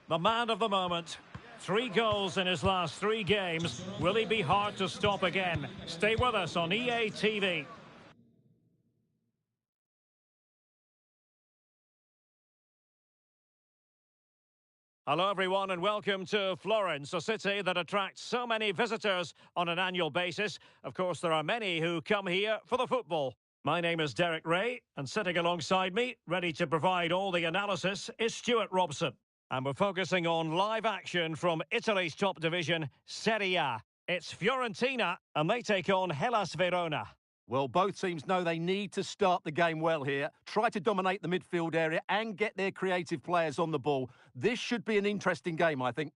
The man of the moment. 3 goals in his last 3 games. Will he be hard to stop again? Stay with us on EA TV. Hello everyone and welcome to Florence, a city that attracts so many visitors on an annual basis. Of course, there are many who come here for the football. My name is Derek Ray, and sitting alongside me, ready to provide all the analysis, is Stuart Robson. And we're focusing on live action from Italy's top division, Serie A. It's Fiorentina, and they take on Hellas Verona. Well, both teams know they need to start the game well here, try to dominate the midfield area and get their creative players on the ball. This should be an interesting game, I think.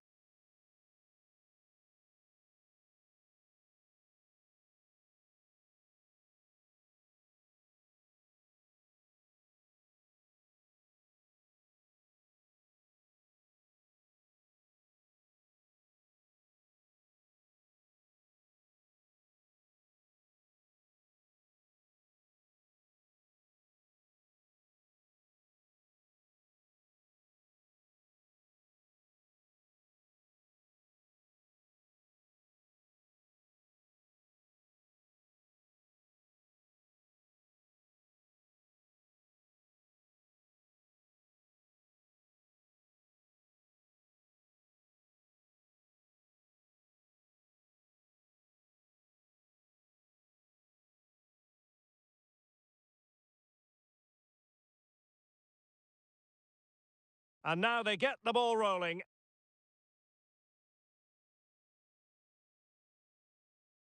And now they get the ball rolling.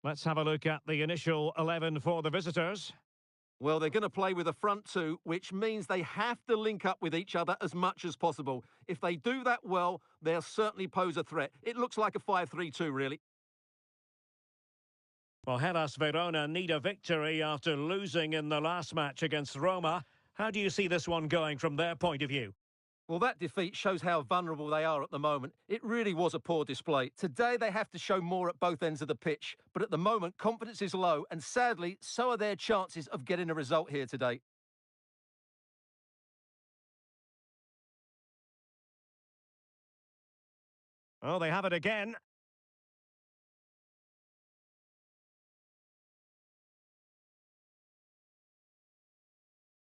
Let's have a look at the initial 11 for the visitors. Well, they're going to play with a front two, which means they have to link up with each other as much as possible. If they do that well, they'll certainly pose a threat. It looks like a 5-3-2, really. Well, Hellas Verona need a victory after losing in the last match against Roma. How do you see this one going from their point of view? Well, that defeat shows how vulnerable they are at the moment. It really was a poor display. Today, they have to show more at both ends of the pitch. But at the moment, confidence is low, and sadly, so are their chances of getting a result here today. Oh, they have it again.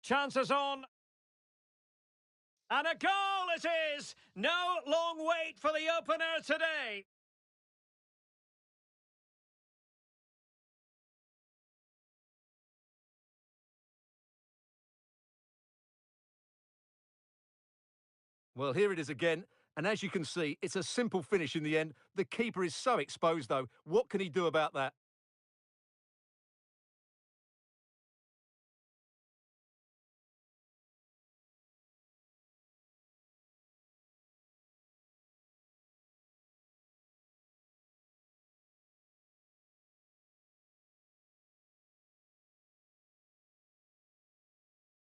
Chances on. And a goal it is! No long wait for the opener today. Well, here it is again. And as you can see, it's a simple finish in the end. The keeper is so exposed, though. What can he do about that?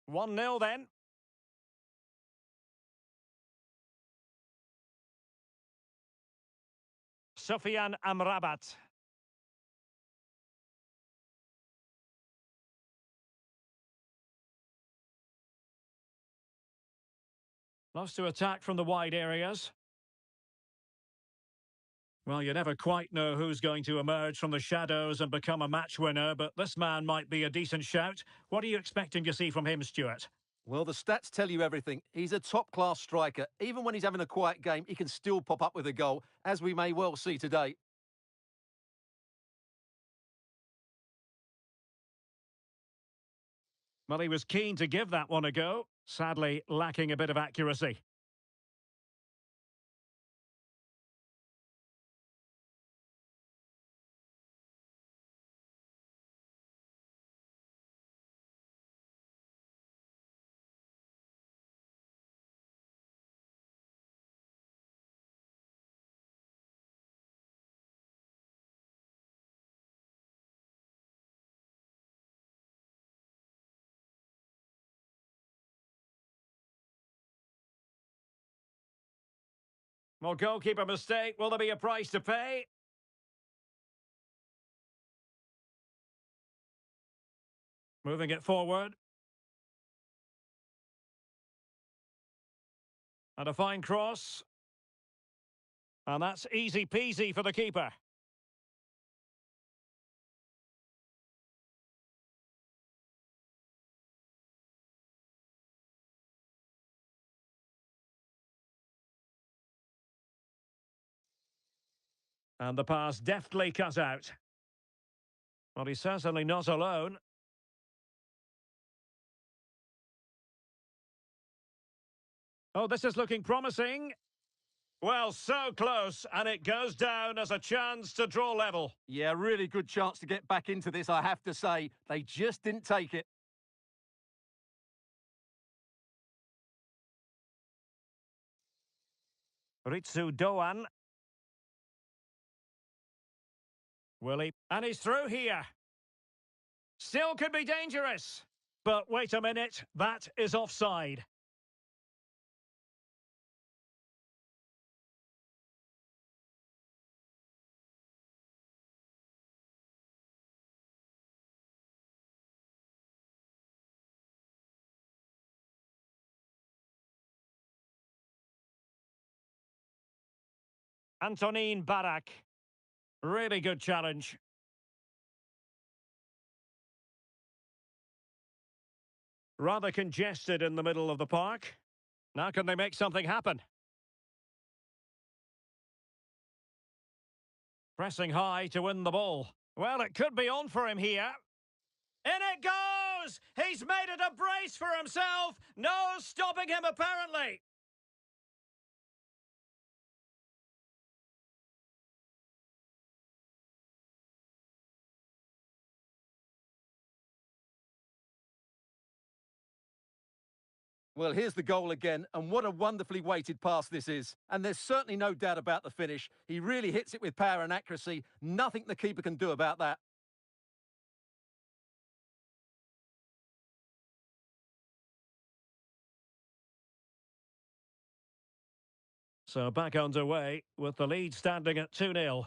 One 0 then. Sofian Amrabat. Loves to attack from the wide areas. Well, you never quite know who's going to emerge from the shadows and become a match winner, but this man might be a decent shout. What are you expecting to see from him, Stuart? Well, the stats tell you everything. He's a top-class striker. Even when he's having a quiet game, he can still pop up with a goal, as we may well see today. Well, he was keen to give that one a go, sadly lacking a bit of accuracy. Well, goalkeeper mistake. Will there be a price to pay? Moving it forward. And a fine cross. And that's easy peasy for the keeper. And the pass deftly cut out. Well, he's certainly not alone. Oh, this is looking promising. Well, so close, and it goes down as a chance to draw level. Yeah, really good chance to get back into this, I have to say. They just didn't take it. Ritsu Doan. Willie. And he's through here. Still could be dangerous. But wait a minute, that is offside. Antonin Barak. Really good challenge. Rather congested in the middle of the park. Now can they make something happen? Pressing high to win the ball. Well, it could be on for him here. In it goes! He's made it a brace for himself. No stopping him, apparently. Well, here's the goal again, and what a wonderfully weighted pass this is. And there's certainly no doubt about the finish. He really hits it with power and accuracy. Nothing the keeper can do about that. So back underway with the lead standing at 2-0.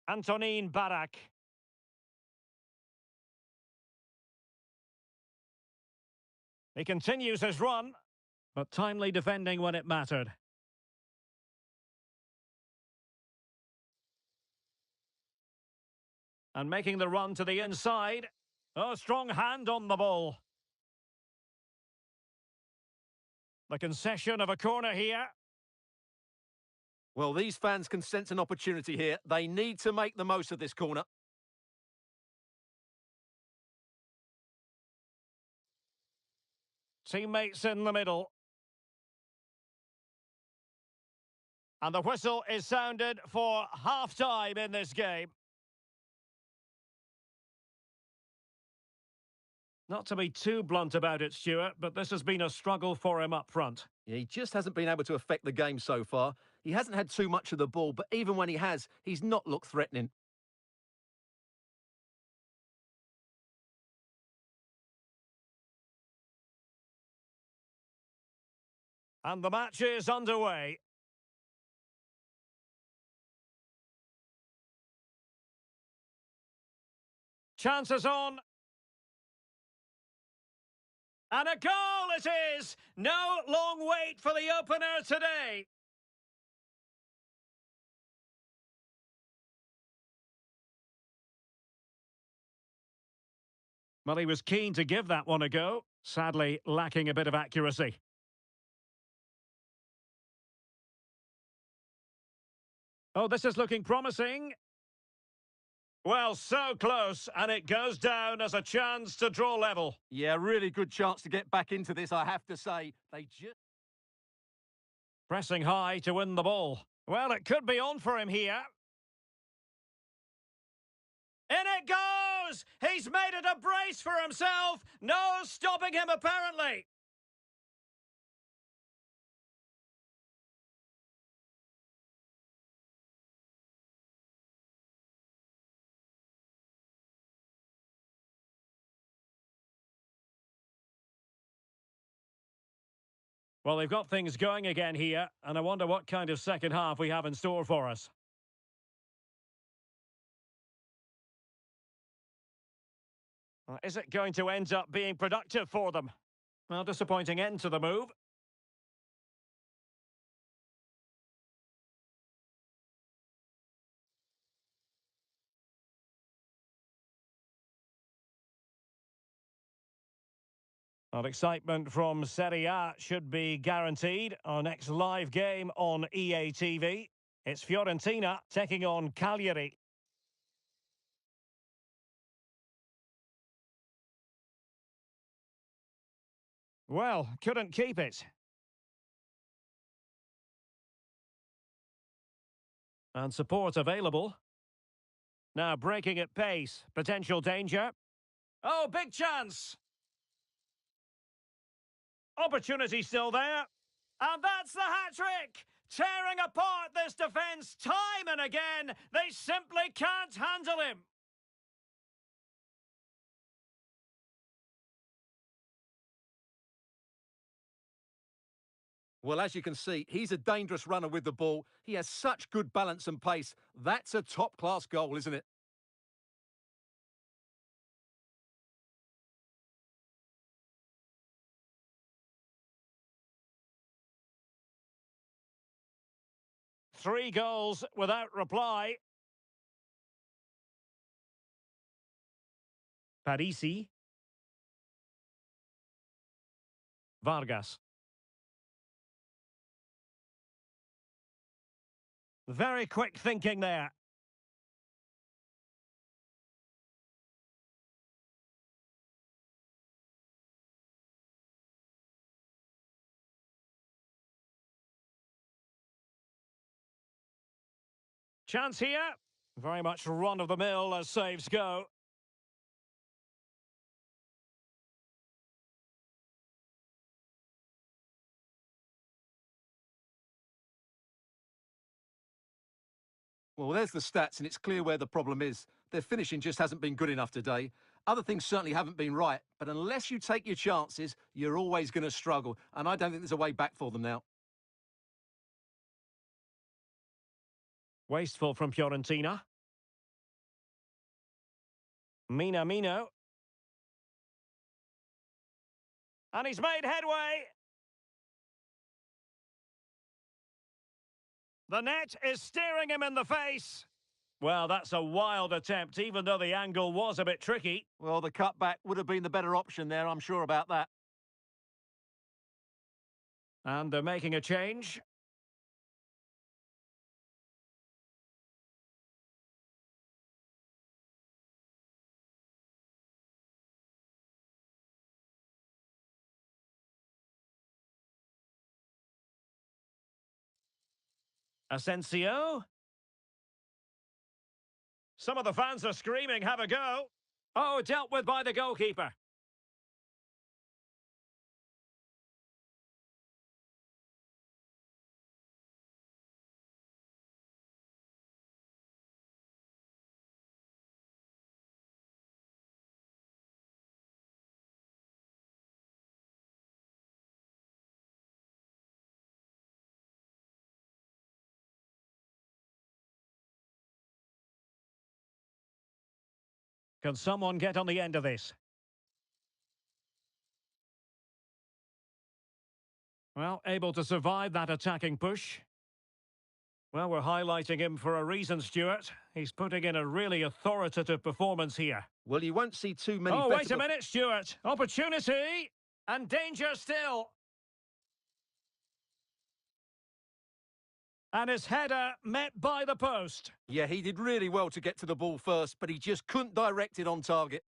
Antonin Barak. He continues his run, but timely defending when it mattered. And making the run to the inside. Oh, strong hand on the ball. The concession of a corner here. Well, these fans can sense an opportunity here. They need to make the most of this corner. Teammates in the middle. And the whistle is sounded for half-time in this game. Not to be too blunt about it, Stuart, but this has been a struggle for him up front. Yeah, he just hasn't been able to affect the game so far. He hasn't had too much of the ball, but even when he has, he's not looked threatening. And the match is underway. Chances on. And a goal it is! No long wait for the opener today. Well, he was keen to give that one a go. Sadly, lacking a bit of accuracy. Oh, this is looking promising. Well, so close, and it goes down as a chance to draw level. Yeah, really good chance to get back into this, I have to say. They just... Pressing high to win the ball. Well, it could be on for him here. In it goes! He's made it a brace for himself. No stopping him, apparently. Well, they've got things going again here, and I wonder what kind of second half we have in store for us. Is it going to end up being productive for them? Well, disappointing end to the move. Well, excitement from Serie A should be guaranteed. Our next live game on EA TV. It's Fiorentina taking on Cagliari. Well, couldn't keep it. And support available. Now breaking at pace. Potential danger. Oh, big chance! Opportunity still there. And that's the hat-trick! Tearing apart this defence time and again. They simply can't handle him. Well, as you can see, he's a dangerous runner with the ball. He has such good balance and pace. That's a top-class goal, isn't it? Three goals without reply. Parisi. Vargas. Very quick thinking there. Chance here. Very much run-of-the-mill as saves go. Well, there's the stats, and it's clear where the problem is. Their finishing just hasn't been good enough today. Other things certainly haven't been right, but unless you take your chances, you're always going to struggle, and I don't think there's a way back for them now. Wasteful from Fiorentina. Minamino. And he's made headway. The net is staring him in the face. Well, that's a wild attempt, even though the angle was a bit tricky. Well, the cutback would have been the better option there, I'm sure about that. And they're making a change. Asensio. Some of the fans are screaming, have a go. Oh, dealt with by the goalkeeper. Can someone get on the end of this? Well, able to survive that attacking push. Well, we're highlighting him for a reason, Stuart. He's putting in a really authoritative performance here. Well, you won't see too many... Oh, wait a minute, Stuart. Opportunity! And danger still. And his header met by the post. Yeah, he did really well to get to the ball first, but he just couldn't direct it on target.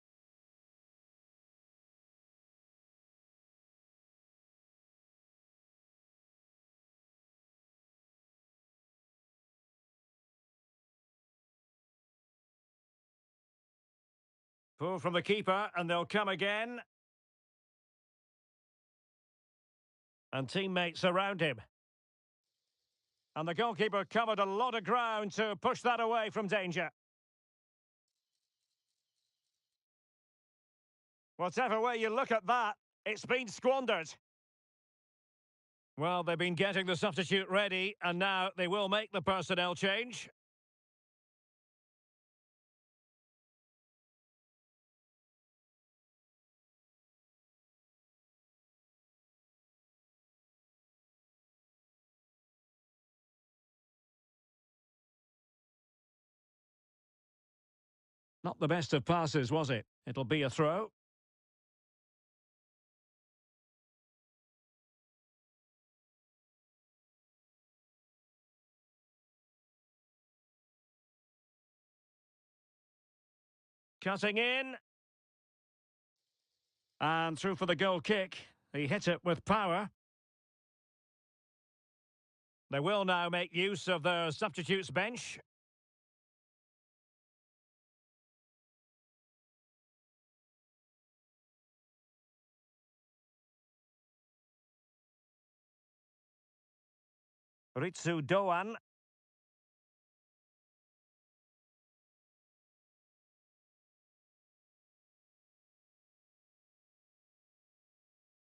Pull from the keeper, and they'll come again. And teammates around him. And the goalkeeper covered a lot of ground to push that away from danger. Whatever way you look at that, it's been squandered. Well, they've been getting the substitute ready, and now they will make the personnel change. Not the best of passes, was it? It'll be a throw. Cutting in. And through for the goal kick. He hit it with power. They will now make use of their substitutes bench. Ritsu Doan.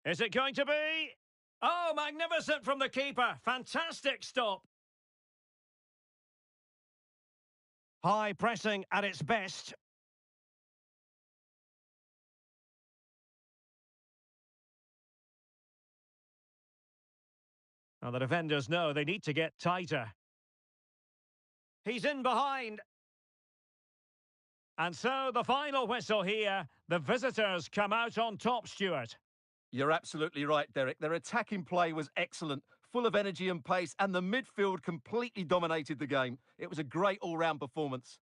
Is it going to be? Oh, magnificent from the keeper. Fantastic stop. High pressing at its best. Now the defenders know they need to get tighter. He's in behind. And so the final whistle here. The visitors come out on top, Stuart. You're absolutely right, Derek. Their attacking play was excellent, full of energy and pace, and the midfield completely dominated the game. It was a great all-round performance.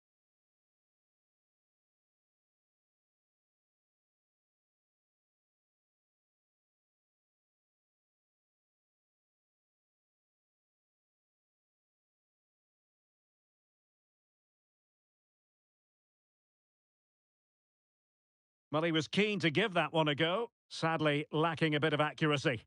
Well, he was keen to give that one a go. Sadly, lacking a bit of accuracy.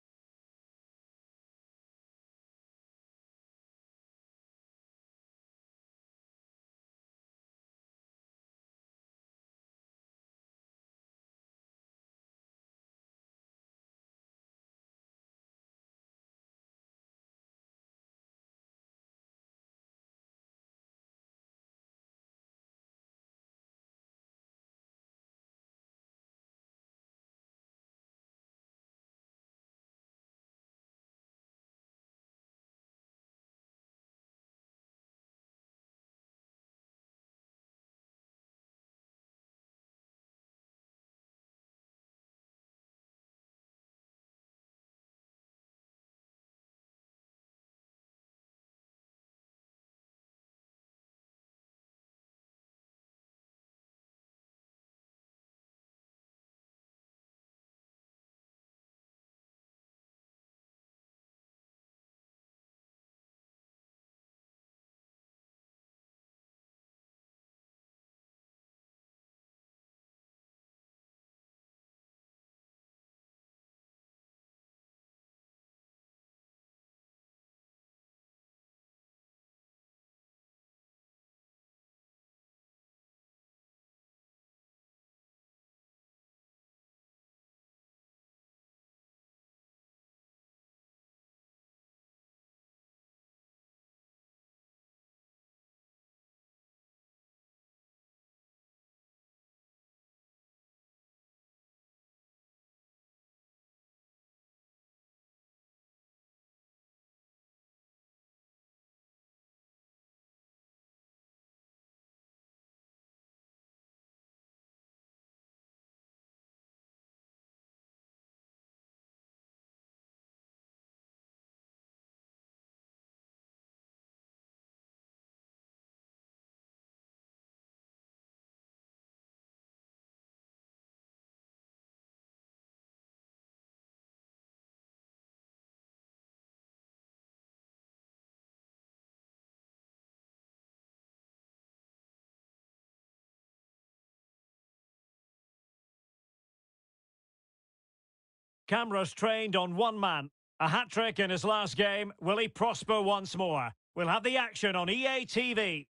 Cameras trained on one man. A hat-trick in his last game. Will he prosper once more? We'll have the action on EA TV.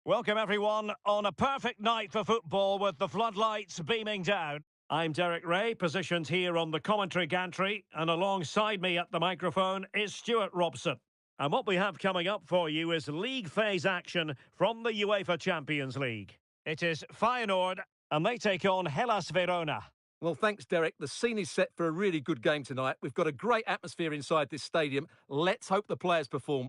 Welcome everyone on a perfect night for football with the floodlights beaming down. I'm Derek Ray, positioned here on the commentary gantry, and alongside me at the microphone is Stuart Robson. And what we have coming up for you is league phase action from the UEFA Champions League. It is Feyenoord, and they take on Hellas Verona. Well, thanks, Derek. The scene is set for a really good game tonight. We've got a great atmosphere inside this stadium. Let's hope the players perform.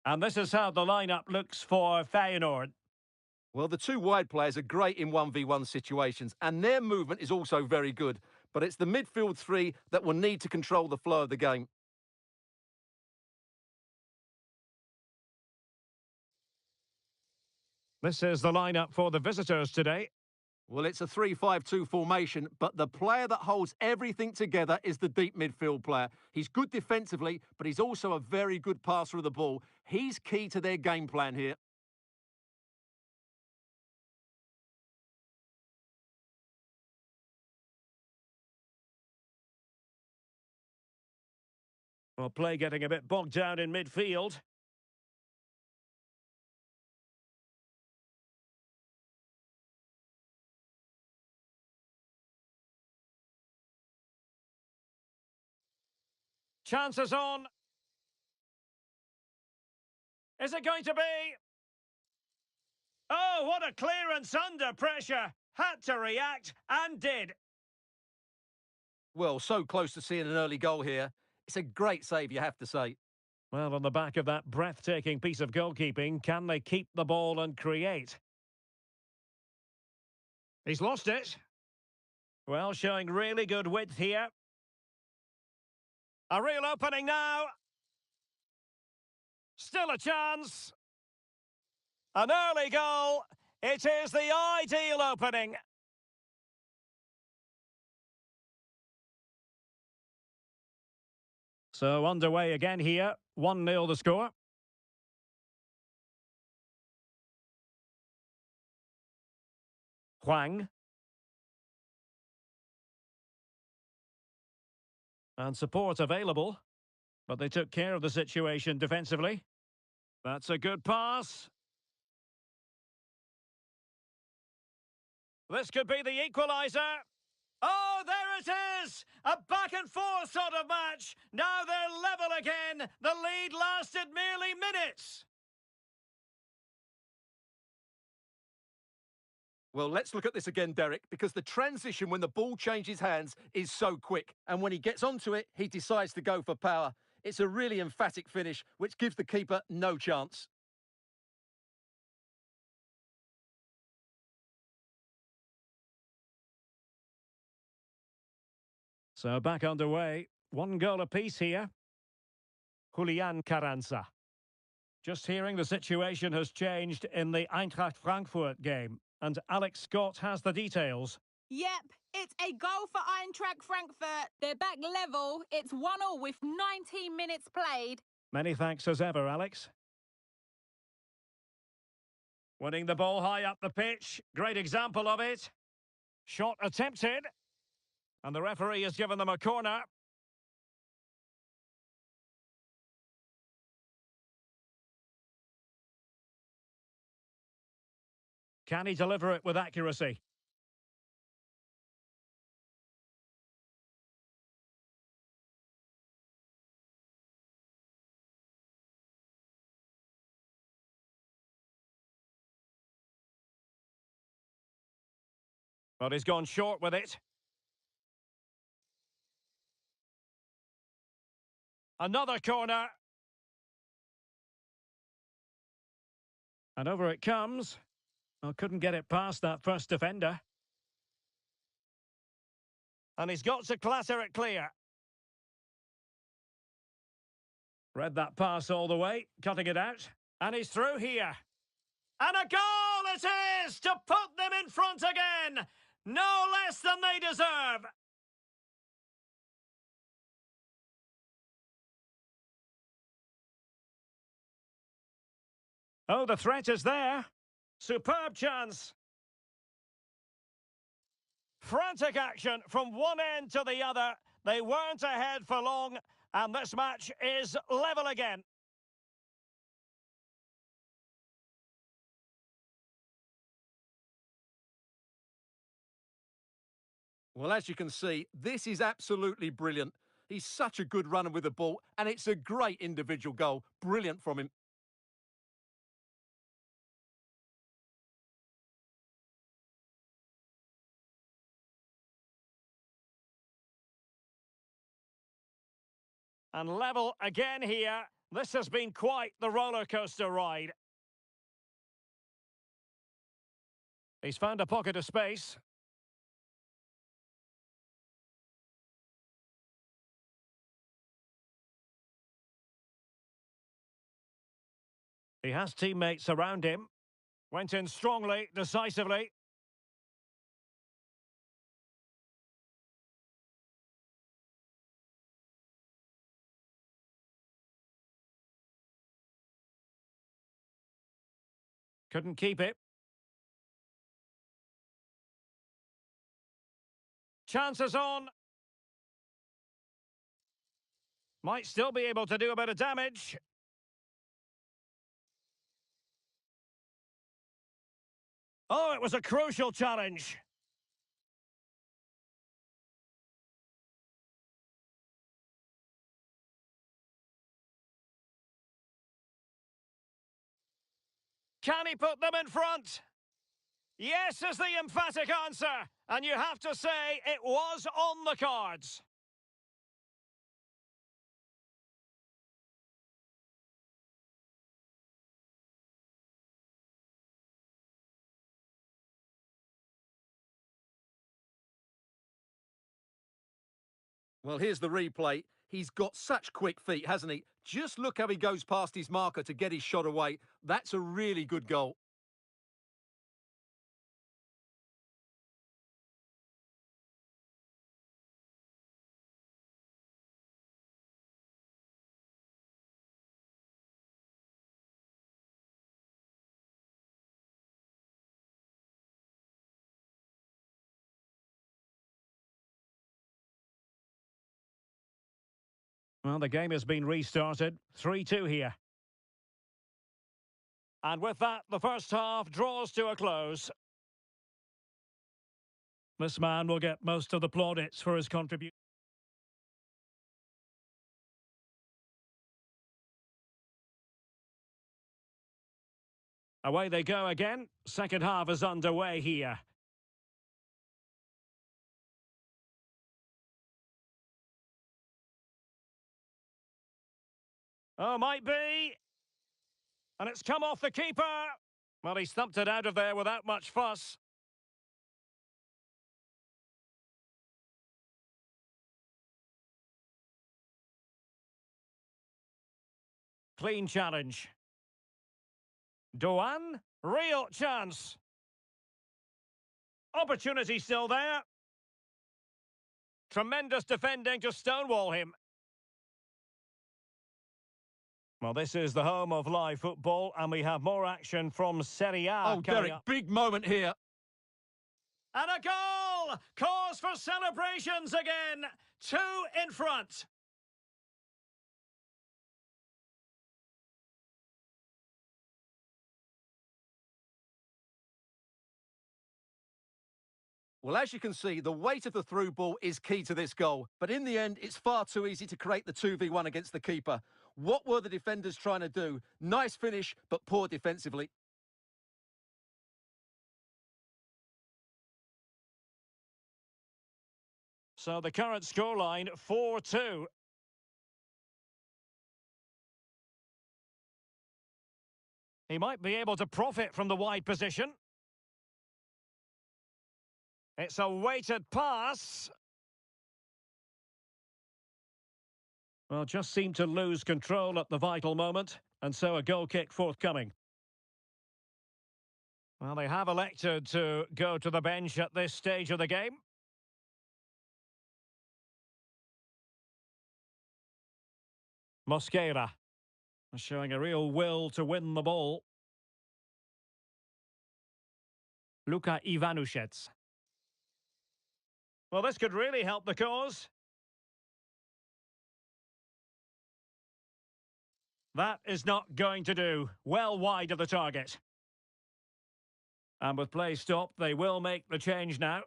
And this is how the lineup looks for Feyenoord. Well, the two wide players are great in 1v1 situations, and their movement is also very good. But it's the midfield three that will need to control the flow of the game. This is the lineup for the visitors today. Well, it's a 3-5-2 formation, but the player that holds everything together is the deep midfield player. He's good defensively, but he's also a very good passer of the ball. He's key to their game plan here. Well, play getting a bit bogged down in midfield. Chances on. Is it going to be? Oh, what a clearance under pressure. Had to react and did. Well, so close to seeing an early goal here. It's a great save, you have to say. Well, on the back of that breathtaking piece of goalkeeping, can they keep the ball and create? He's lost it. Well, showing really good width here. A real opening now. Still a chance. An early goal. It is the ideal opening. So underway again here. 1-0 the score. Huang. And support available. But they took care of the situation defensively. That's a good pass. This could be the equaliser. Oh, there it is! A back-and-forth sort of match. Now they're level again. The lead lasted merely minutes. Well, let's look at this again, Derek, because the transition when the ball changes hands is so quick. And when he gets onto it, he decides to go for power. It's a really emphatic finish, which gives the keeper no chance. So back underway. 1 goal apiece here. Julian Carranza. Just hearing the situation has changed in the Eintracht Frankfurt game. And Alex Scott has the details. Yep, it's a goal for Eintracht Frankfurt. They're back level. It's 1-1 with 19 minutes played. Many thanks as ever, Alex. Winning the ball high up the pitch. Great example of it. Shot attempted. And the referee has given them a corner. Can he deliver it with accuracy? But he's gone short with it. Another corner. And over it comes. Well, couldn't get it past that first defender. And he's got to clatter it clear. Read that pass all the way, cutting it out. And he's through here. And a goal it is to put them in front again. No less than they deserve. Oh, the threat is there. Superb chance. Frantic action from one end to the other. They weren't ahead for long, and this match is level again. Well, as you can see, this is absolutely brilliant. He's such a good runner with the ball, and it's a great individual goal. Brilliant from him. And level again here. This has been quite the roller coaster ride. He's found a pocket of space. He has teammates around him. Went in strongly, decisively. Couldn't keep it. Chances on. Might still be able to do a bit of damage. Oh, it was a crucial challenge. Can he put them in front? Yes is the emphatic answer. And you have to say it was on the cards. Well, here's the replay. He's got such quick feet, hasn't he? Just look how he goes past his marker to get his shot away. That's a really good goal. Well, the game has been restarted. 3-2 here. And with that, the first half draws to a close. This man will get most of the plaudits for his contribution. Away they go again. Second half is underway here. Oh, might be. And it's come off the keeper. Well, he's thumped it out of there without much fuss. Clean challenge. Doan, real chance. Opportunity still there. Tremendous defending to stonewall him. Well, this is the home of live football, and we have more action from Serie A. Oh, Derek, big moment here. And a goal! Cause for celebrations again. 2 in front. Well, as you can see, the weight of the through ball is key to this goal. But in the end, it's far too easy to create the 2v1 against the keeper. What were the defenders trying to do? Nice finish, but poor defensively. So the current scoreline, 4-2. He might be able to profit from the wide position. It's a weighted pass. Well, just seemed to lose control at the vital moment, and so a goal kick forthcoming. Well, they have elected to go to the bench at this stage of the game. Mosquera showing a real will to win the ball. Luka Ivanushets. Well, this could really help the cause. That is not going to do. Well wide of the target. And with play stopped, they will make the change now.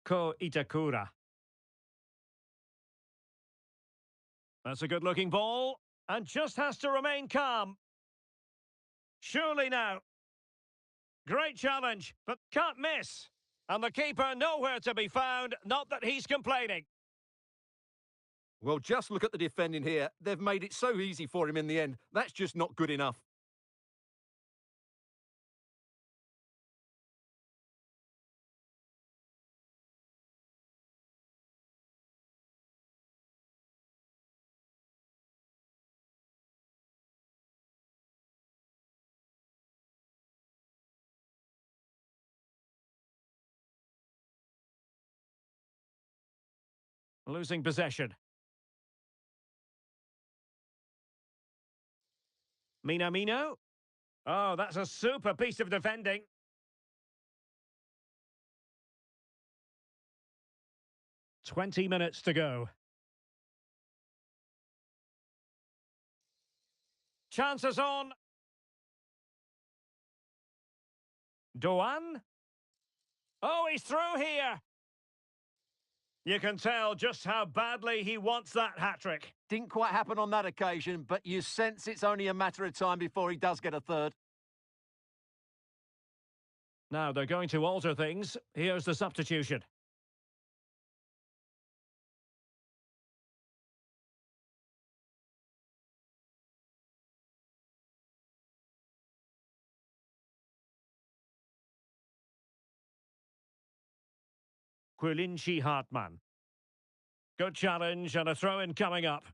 Ko Itakura. That's a good-looking ball. And just has to remain calm. Surely now. Great challenge, but can't miss. And the keeper nowhere to be found, not that he's complaining. Well, just look at the defending here. They've made it so easy for him in the end. That's just not good enough. Losing possession. Minamino. Oh, that's a super piece of defending. "20 minutes to go. Chances on. Doan. Oh, he's through here. You can tell just how badly he wants that hat-trick. Didn't quite happen on that occasion, but you sense it's only a matter of time before he does get a third. Now they're going to alter things. Here's the substitution. Quilinci Hartmann. Good challenge and a throw-in coming up.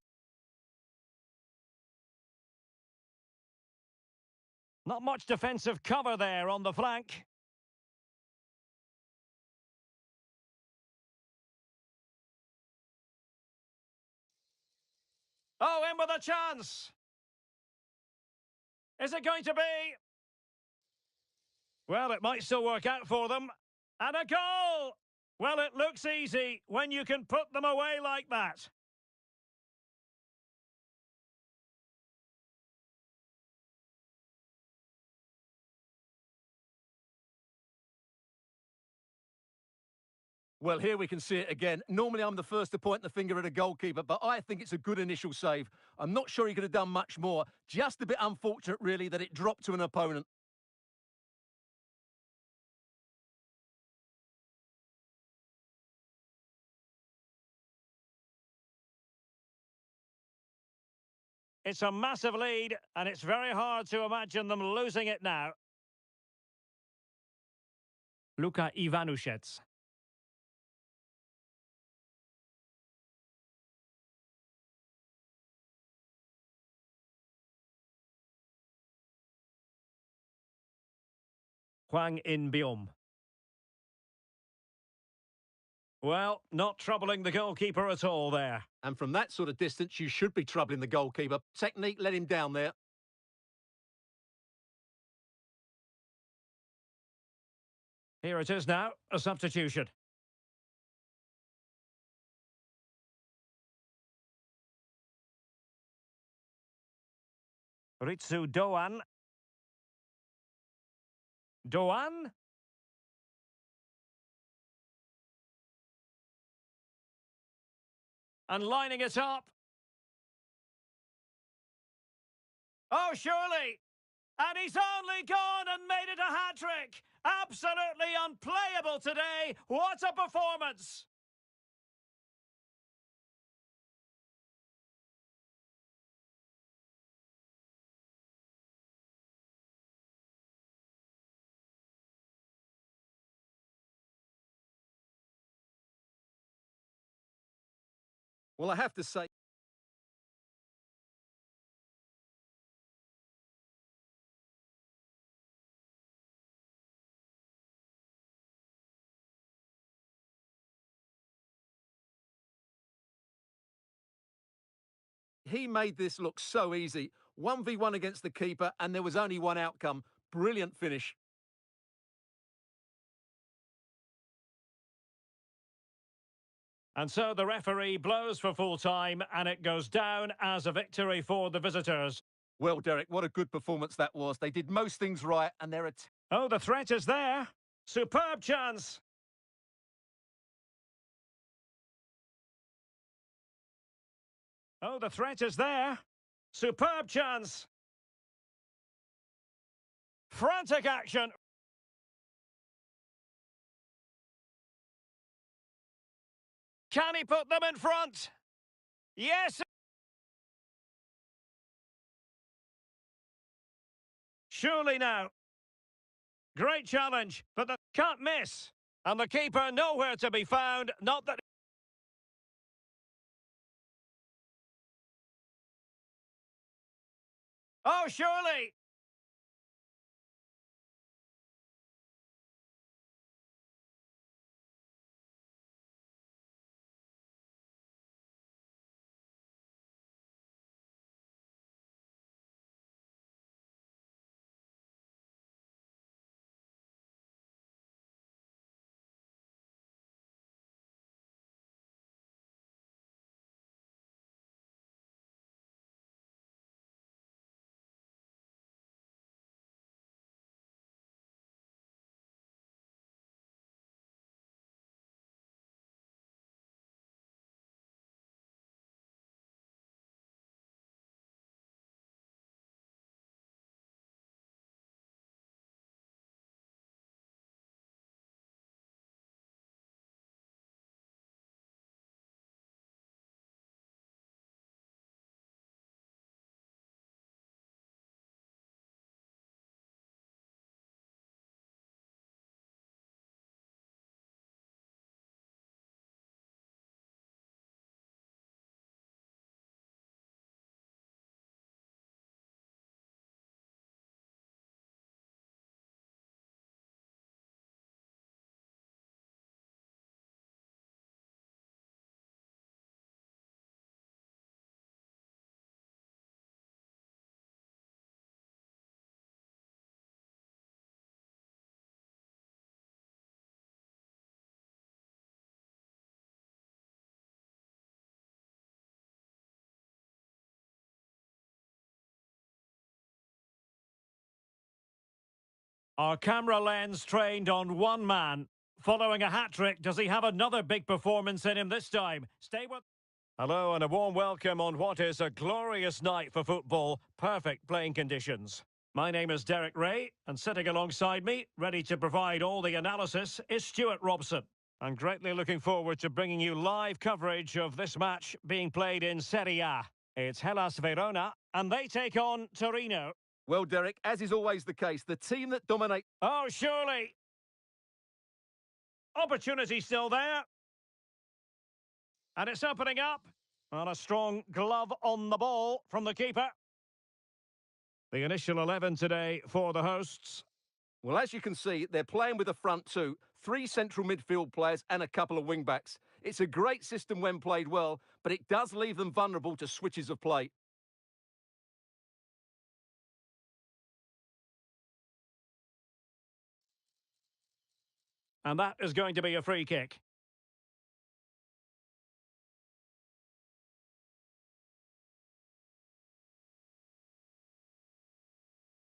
Not much defensive cover there on the flank. Oh, in with a chance. Is it going to be? Well, it might still work out for them. And a goal! Well, it looks easy when you can put them away like that. Well, here we can see it again. Normally, I'm the first to point the finger at a goalkeeper, but I think it's a good initial save. I'm not sure he could have done much more. Just a bit unfortunate, really, that it dropped to an opponent. It's a massive lead, and it's very hard to imagine them losing it now. Luka Ivanušec. Hwang In-beom. Well, not troubling the goalkeeper at all there. And from that sort of distance, you should be troubling the goalkeeper. Technique let him down there. Here it is now, a substitution. Ritsu Doan. Doan? And lining it up. Oh, surely! And he's only gone and made it a hat-trick! Absolutely unplayable today! What a performance! Well, I have to say, he made this look so easy. 1v1 against the keeper, and there was only one outcome. Brilliant finish. And so the referee blows for full time, and it goes down as a victory for the visitors. Well, Derek, what a good performance that was. They did most things right, and they're Oh, the threat is there. Superb chance. Oh, the threat is there. Superb chance. Frantic action. Can he put them in front? Yes! Surely now. Great challenge, but they can't miss. And the keeper nowhere to be found, not that... Oh, surely! Our camera lens trained on one man. Following a hat-trick, does he have another big performance in him this time? Stay with... Hello and a warm welcome on what is a glorious night for football. Perfect playing conditions. My name is Derek Ray, and sitting alongside me, ready to provide all the analysis, is Stuart Robson. I'm greatly looking forward to bringing you live coverage of this match being played in Serie A. It's Hellas Verona, and they take on Torino. Well, Derek, as is always the case, the team that dominate... Oh, surely! Opportunity still there. And it's opening up. And a strong glove on the ball from the keeper. The initial 11 today for the hosts. Well, as you can see, they're playing with a front two, 3 central midfield players and a couple of wing-backs. It's a great system when played well, but it does leave them vulnerable to switches of play. And that is going to be a free kick.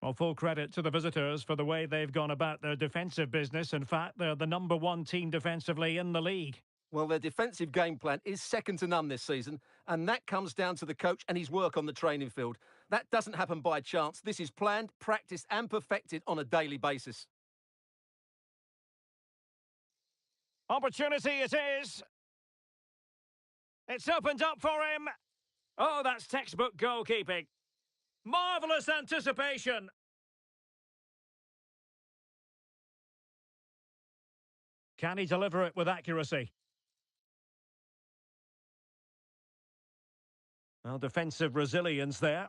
Well, full credit to the visitors for the way they've gone about their defensive business. In fact, they're the #1 team defensively in the league. Well, their defensive game plan is second to none this season, and that comes down to the coach and his work on the training field. That doesn't happen by chance. This is planned, practiced and perfected on a daily basis. Opportunity it is. It's opened up for him. Oh, that's textbook goalkeeping. Marvellous anticipation. Can he deliver it with accuracy? Well, defensive resilience there.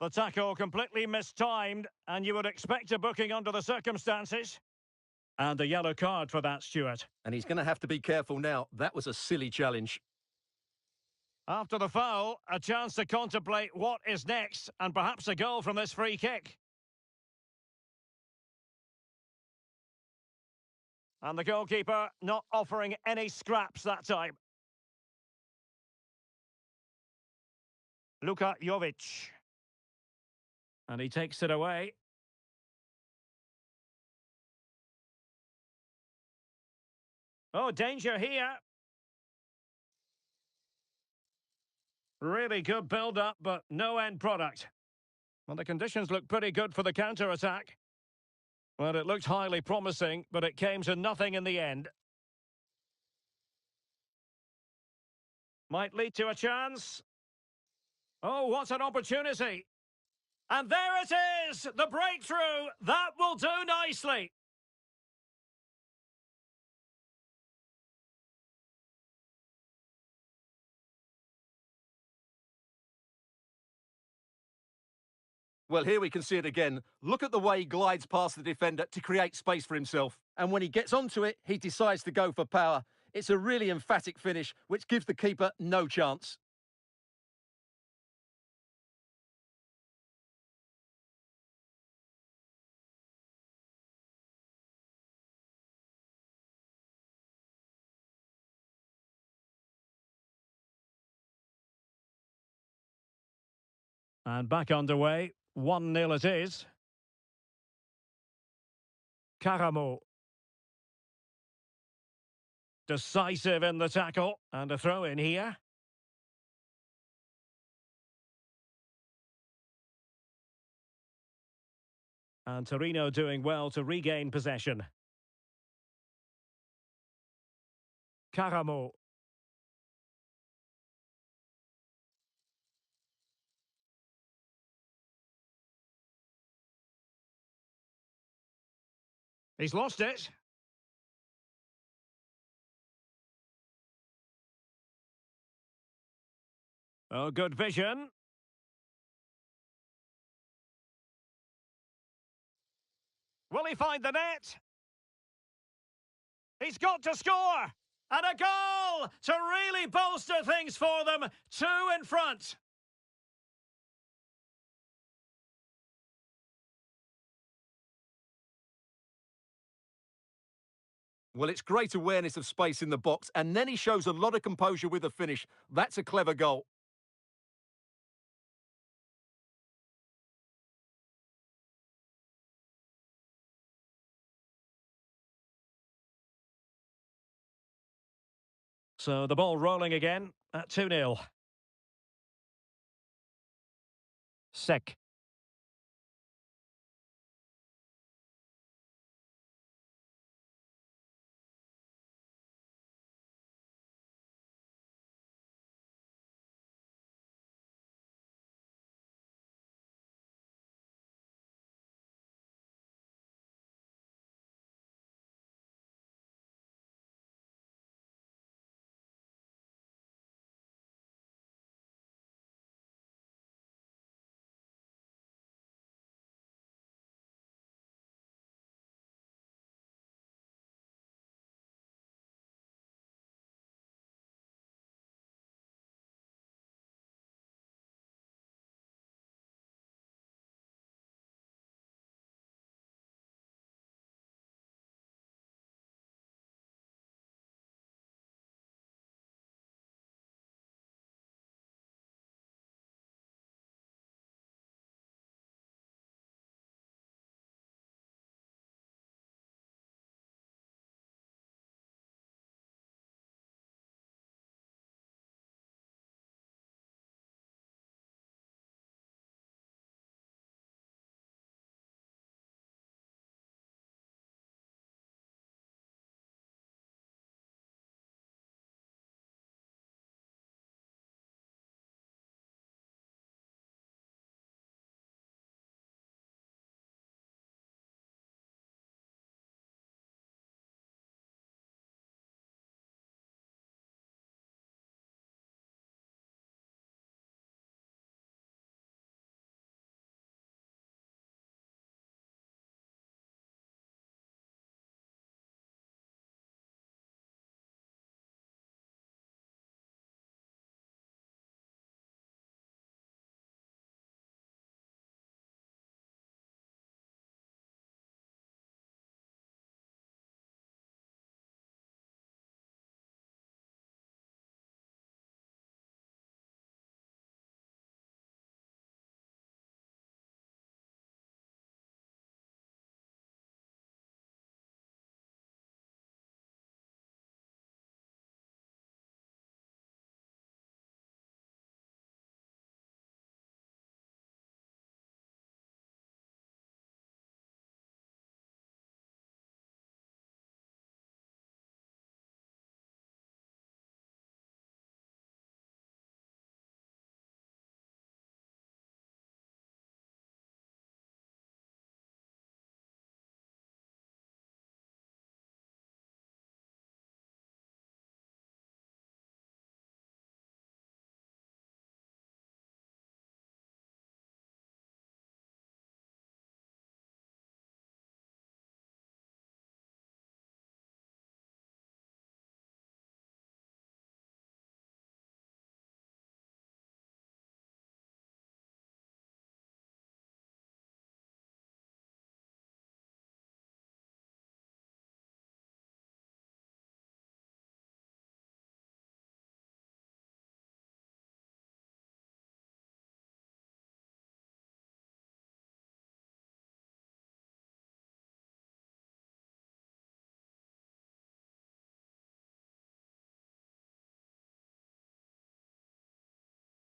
The tackle completely mistimed, and you would expect a booking under the circumstances. And a yellow card for that, Stuart. And he's going to have to be careful now. That was a silly challenge. After the foul, a chance to contemplate what is next, and perhaps a goal from this free kick. And the goalkeeper not offering any scraps that time. Luka Jovic. And he takes it away. Oh, danger here. Really good build-up, but no end product. Well, the conditions look pretty good for the counter-attack. Well, it looked highly promising, but it came to nothing in the end. Might lead to a chance. Oh, what an opportunity. And there it is, the breakthrough. That will do nicely. Well, here we can see it again. Look at the way he glides past the defender to create space for himself. And when he gets onto it, he decides to go for power. It's a really emphatic finish, which gives the keeper no chance. And back underway. 1-0 it is. Caramo. Decisive in the tackle. And a throw in here. And Torino doing well to regain possession. Caramo. He's lost it. Oh, good vision. Will he find the net? He's got to score! And a goal to really bolster things for them. 2 in front. Well, it's great awareness of space in the box, and then he shows a lot of composure with the finish. That's a clever goal. So the ball rolling again at 2-0. Sek.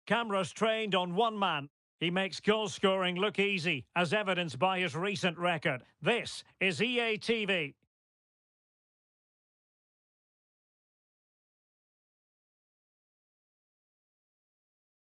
Cameras trained on one man. He makes goal scoring look easy, as evidenced by his recent record. This is EATV.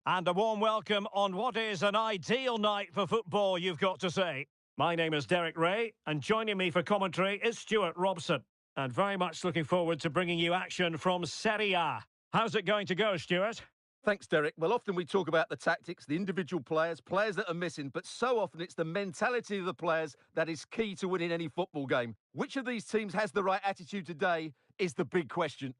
And a warm welcome on what is an ideal night for football, you've got to say. My name is Derek Ray, and joining me for commentary is Stuart Robson. And very much looking forward to bringing you action from Serie A. How's it going to go, Stuart? Thanks, Derek. Well, often we talk about the tactics, the individual players that are missing, but so often it's the mentality of the players that is key to winning any football game. Which of these teams has the right attitude today is the big question.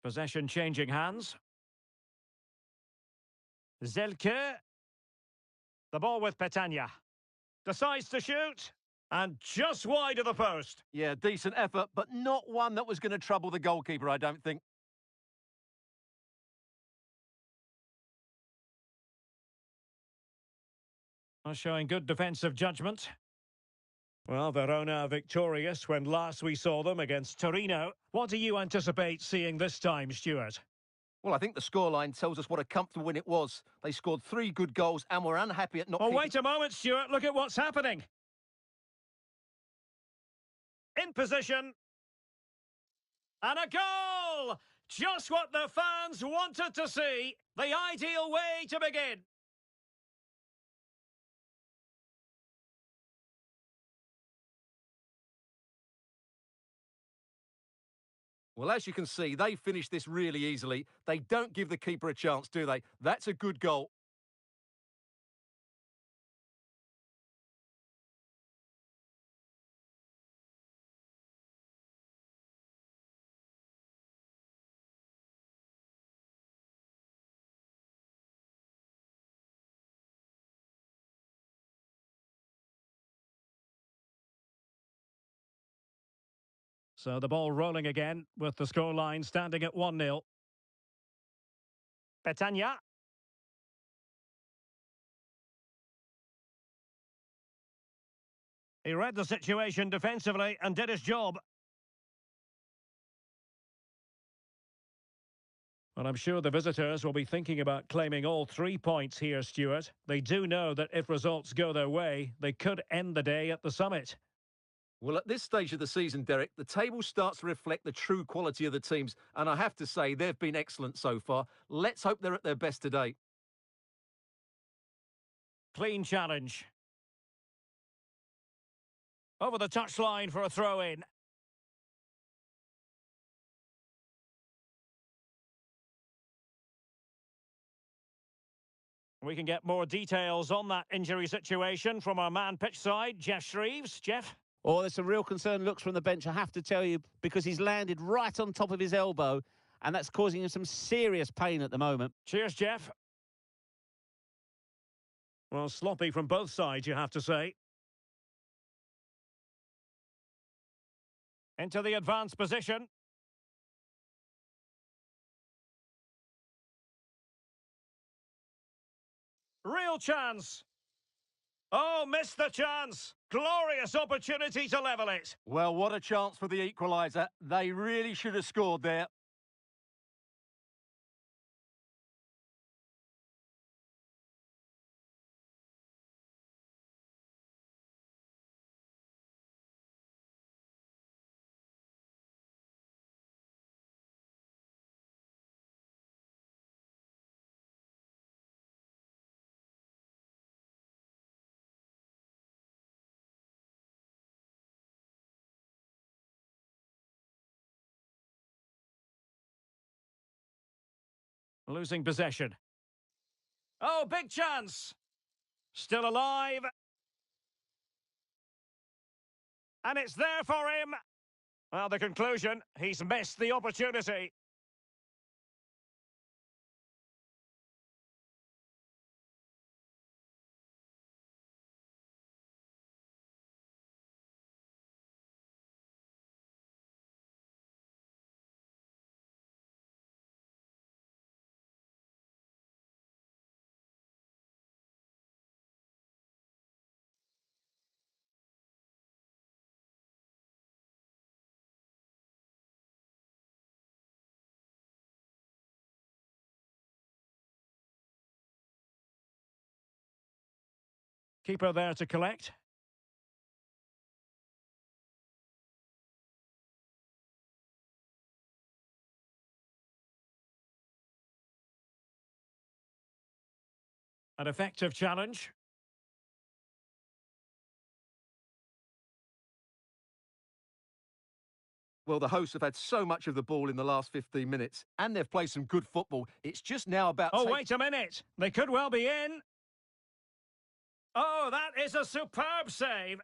Possession changing hands. Zelke. The ball with Petagna. Decides to shoot. And just wide of the post. Yeah, decent effort, but not one that was going to trouble the goalkeeper, I don't think. Showing good defensive judgment. Well, Verona victorious when last we saw them against Torino. What do you anticipate seeing this time, Stuart? Well, I think the scoreline tells us what a comfortable win it was. They scored 3 good goals and were unhappy at not... Oh, wait a moment, Stuart. Look at what's happening. In position. And a goal! Just what the fans wanted to see. The ideal way to begin. Well, as you can see, they finished this really easily. They don't give the keeper a chance, do they? That's a good goal. So the ball rolling again with the scoreline standing at 1-0. Petagna. He read the situation defensively and did his job. Well, I'm sure the visitors will be thinking about claiming all 3 points here, Stuart. They do know that if results go their way, they could end the day at the summit. Well, at this stage of the season, Derek, the table starts to reflect the true quality of the teams, and I have to say, they've been excellent so far. Let's hope they're at their best today. Clean challenge. Over the touchline for a throw-in. We can get more details on that injury situation from our man pitch side, Jeff Shreves. Jeff? Oh, there's some real concern looks from the bench, I have to tell you, because he's landed right on top of his elbow, and that's causing him some serious pain at the moment. Cheers, Jeff. Well, sloppy from both sides, you have to say. Into the advanced position. Real chance. Oh, missed the chance. Glorious opportunity to level it. Well, what a chance for the equaliser. They really should have scored there. Losing possession. Oh, big chance. Still alive. And it's there for him. Well, the conclusion, he's missed the opportunity. Keeper there to collect. An effective challenge. Well, the hosts have had so much of the ball in the last 15 minutes, and they've played some good football. It's just now about... Oh, wait a minute. They could well be in. Oh, that is a superb save.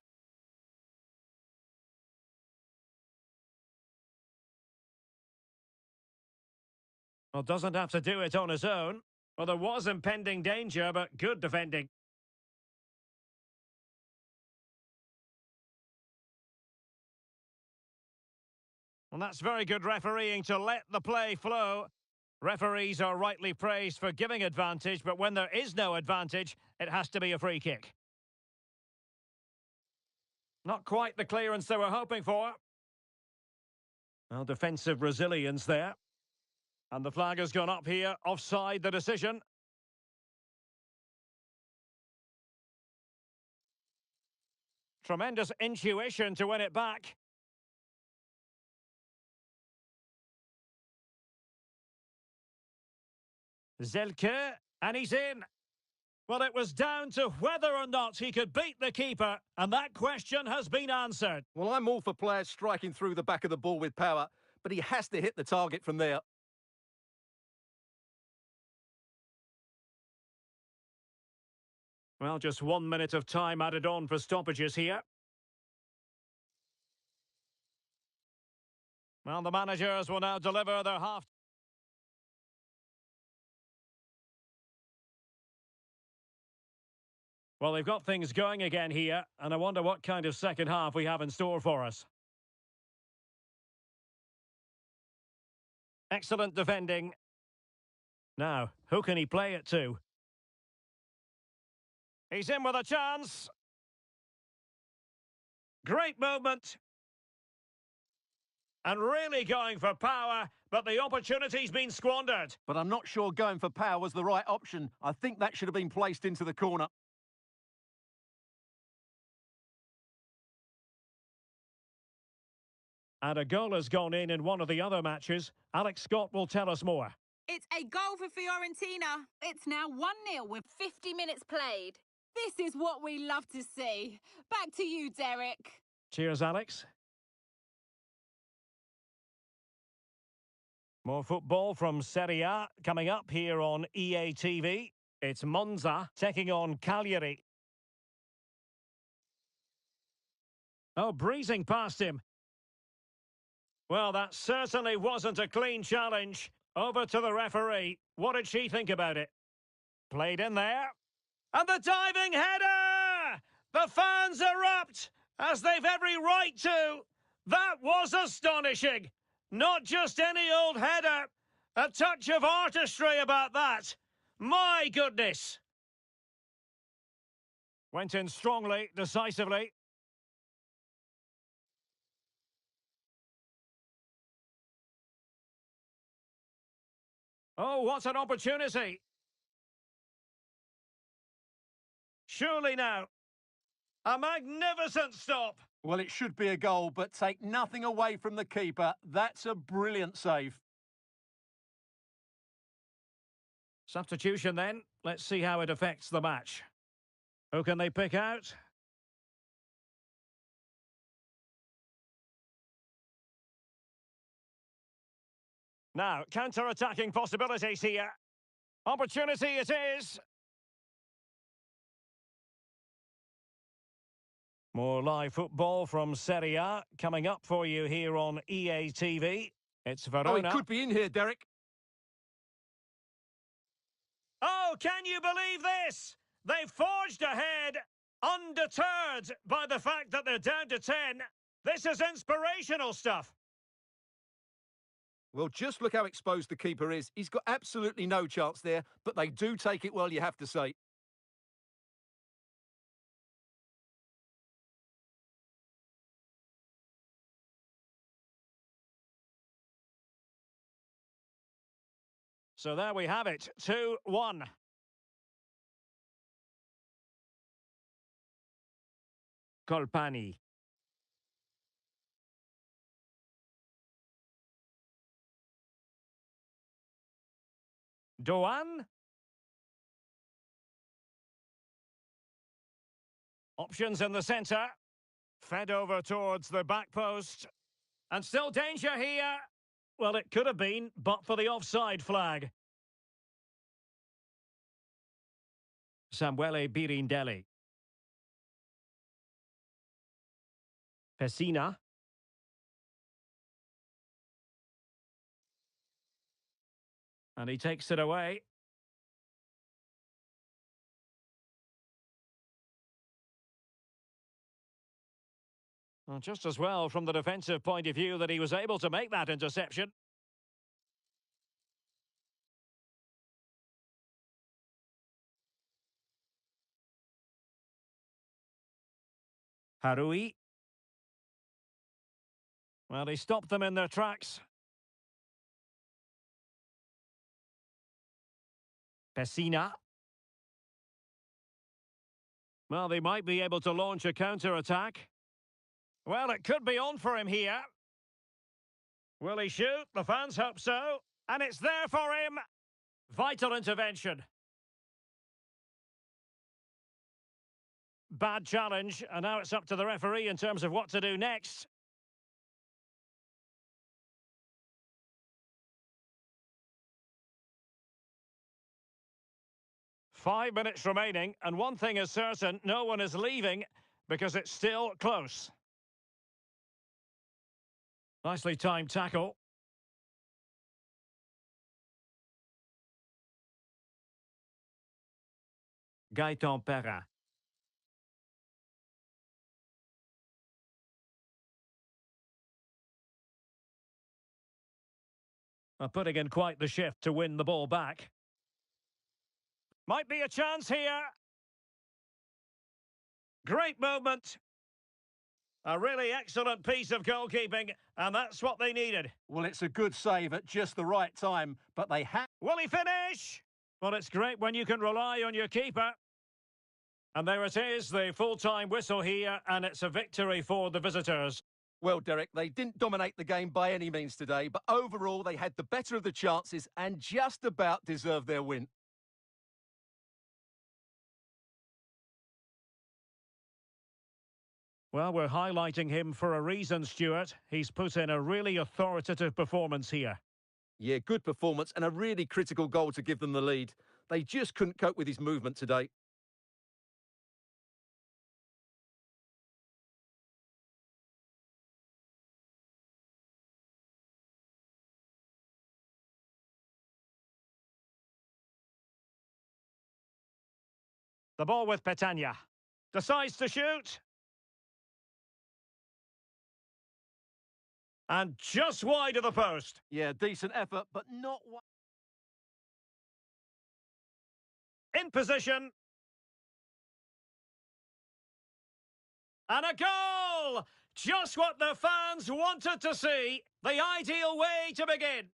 Well, doesn't have to do it on his own. Well, there was impending danger, but good defending. And that's very good refereeing to let the play flow. Referees are rightly praised for giving advantage, but when there is no advantage, it has to be a free kick. Not quite the clearance they were hoping for. Well, defensive resilience there. And the flag has gone up here, offside the decision. Tremendous intuition to win it back. Zelke, and he's in. Well, it was down to whether or not he could beat the keeper, and that question has been answered. Well, I'm all for players striking through the back of the ball with power, but he has to hit the target from there. Well, just 1 minute of time added on for stoppages here. Well, the managers will now deliver their half. Well, they've got things going again here, and I wonder what kind of second half we have in store for us. Excellent defending. Now, who can he play it to? He's in with a chance. Great movement. And really going for power, but the opportunity's been squandered. But I'm not sure going for power was the right option. I think that should have been placed into the corner. And a goal has gone in one of the other matches. Alex Scott will tell us more. It's a goal for Fiorentina. It's now 1-0 with 50 minutes played. This is what we love to see. Back to you, Derek. Cheers, Alex. More football from Serie A coming up here on EA TV. It's Monza taking on Cagliari. Oh, breezing past him. Well, that certainly wasn't a clean challenge. Over to the referee. What did she think about it? Played in there. And the diving header! The fans erupt, as they've every right to. That was astonishing. Not just any old header. A touch of artistry about that. My goodness. Went in strongly, decisively. Oh, what an opportunity. Surely now. A magnificent stop. Well, it should be a goal, but take nothing away from the keeper. That's a brilliant save. Substitution then. Let's see how it affects the match. Who can they pick out? Now, counter-attacking possibilities here. Opportunity it is. More live football from Serie A coming up for you here on EA TV. It's Verona. Oh, he could be in here, Derek. Oh, can you believe this? They've forged ahead, undeterred by the fact that they're down to 10. This is inspirational stuff. Well, just look how exposed the keeper is. He's got absolutely no chance there, but they do take it well, you have to say. So there we have it, 2-1. Colpani. Doan. Options in the centre. Fed over towards the back post. And still danger here. Well, it could have been, but for the offside flag. Samuele Birindelli. Pessina. And he takes it away. Well, just as well from the defensive point of view that he was able to make that interception. Harui. Well, he stopped them in their tracks. Pessina. Well, they might be able to launch a counter-attack. Well, it could be on for him here. Will he shoot? The fans hope so. And it's there for him. Vital intervention. Bad challenge, and now it's up to the referee in terms of what to do next. Five minutes remaining, and one thing is certain, no one is leaving because it's still close. Nicely timed tackle. Gaëtan Perrin. Putting in quite the shift to win the ball back. Might be a chance here. Great moment. A really excellent piece of goalkeeping, and that's what they needed. Well, it's a good save at just the right time, but they have... Will he finish? Well, it's great when you can rely on your keeper. And there it is, the full-time whistle here, and it's a victory for the visitors. Well, Derek, they didn't dominate the game by any means today, but overall they had the better of the chances and just about deserved their win. Well, we're highlighting him for a reason, Stuart. He's put in a really authoritative performance here. Yeah, good performance and a really critical goal to give them the lead. They just couldn't cope with his movement today. The ball with Petagna. Decides to shoot. And just wide of the post. Yeah, decent effort, but not one. In position. And a goal! Just what the fans wanted to see. The ideal way to begin.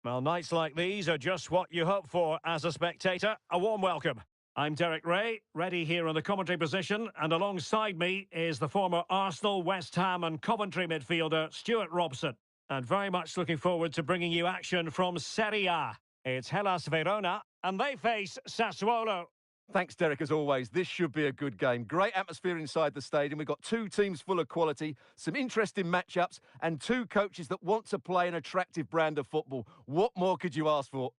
Well, nights like these are just what you hope for as a spectator. A warm welcome. I'm Derek Ray, ready here in the commentary position, and alongside me is the former Arsenal, West Ham and Coventry midfielder, Stuart Robson. And very much looking forward to bringing you action from Serie A. It's Hellas Verona, and they face Sassuolo. Thanks, Derek, as always. This should be a good game. Great atmosphere inside the stadium. We've got two teams full of quality, some interesting matchups, and two coaches that want to play an attractive brand of football. What more could you ask for?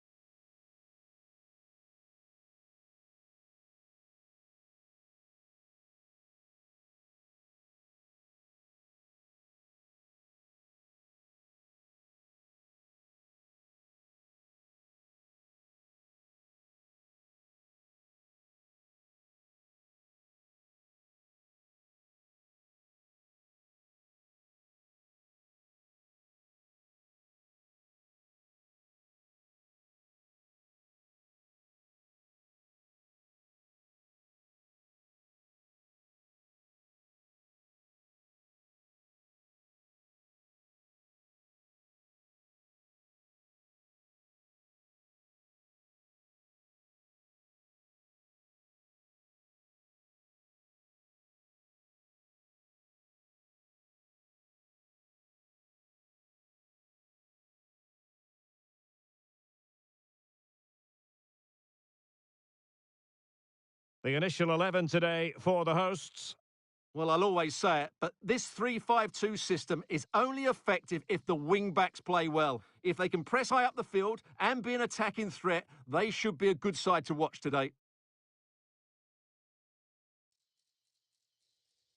The initial 11 today for the hosts. Well, I'll always say it, but this 3-5-2 system is only effective if the wing-backs play well. If they can press high up the field and be an attacking threat, they should be a good side to watch today.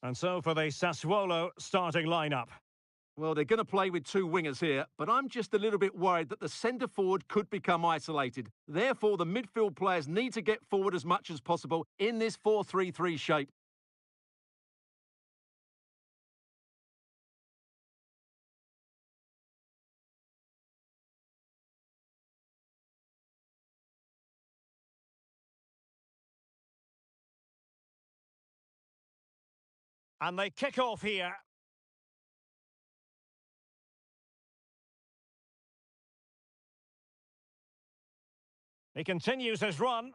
And so for the Sassuolo starting lineup. Well, they're going to play with two wingers here, but I'm just a little bit worried that the centre-forward could become isolated. Therefore, the midfield players need to get forward as much as possible in this 4-3-3 shape. And they kick off here. He continues his run.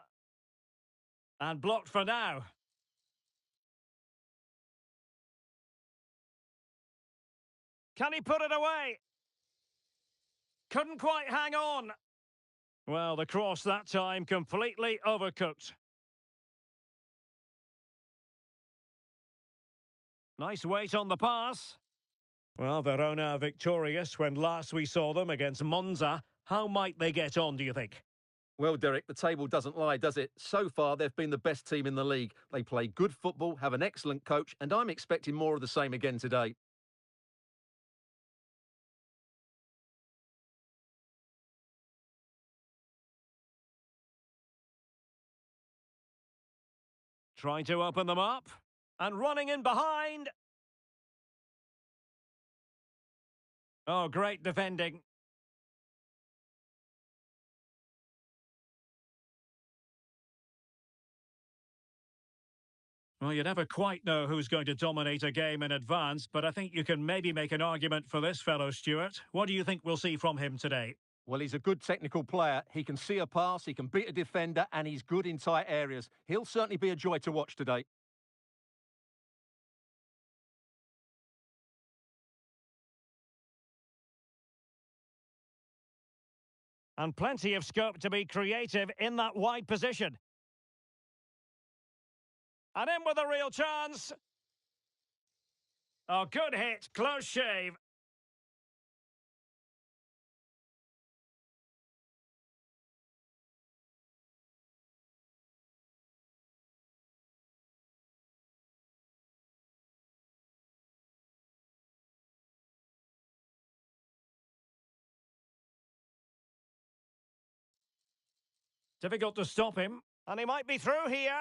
And blocked for now. Can he put it away? Couldn't quite hang on. Well, the cross that time completely overcooked. Nice weight on the pass. Well, Verona victorious when last we saw them against Monza. How might they get on, do you think? Well, Derek, the table doesn't lie, does it? So far, they've been the best team in the league. They play good football, have an excellent coach, and I'm expecting more of the same again today. Trying to open them up. And running in behind. Oh, great defending. Well, you never quite know who's going to dominate a game in advance, but I think you can maybe make an argument for this fellow, Stuart. What do you think we'll see from him today? Well, he's a good technical player. He can see a pass, he can beat a defender, and he's good in tight areas. He'll certainly be a joy to watch today. And plenty of scope to be creative in that wide position. And in with a real chance. Oh, good hit, close shave. Difficult to stop him. And he might be through here.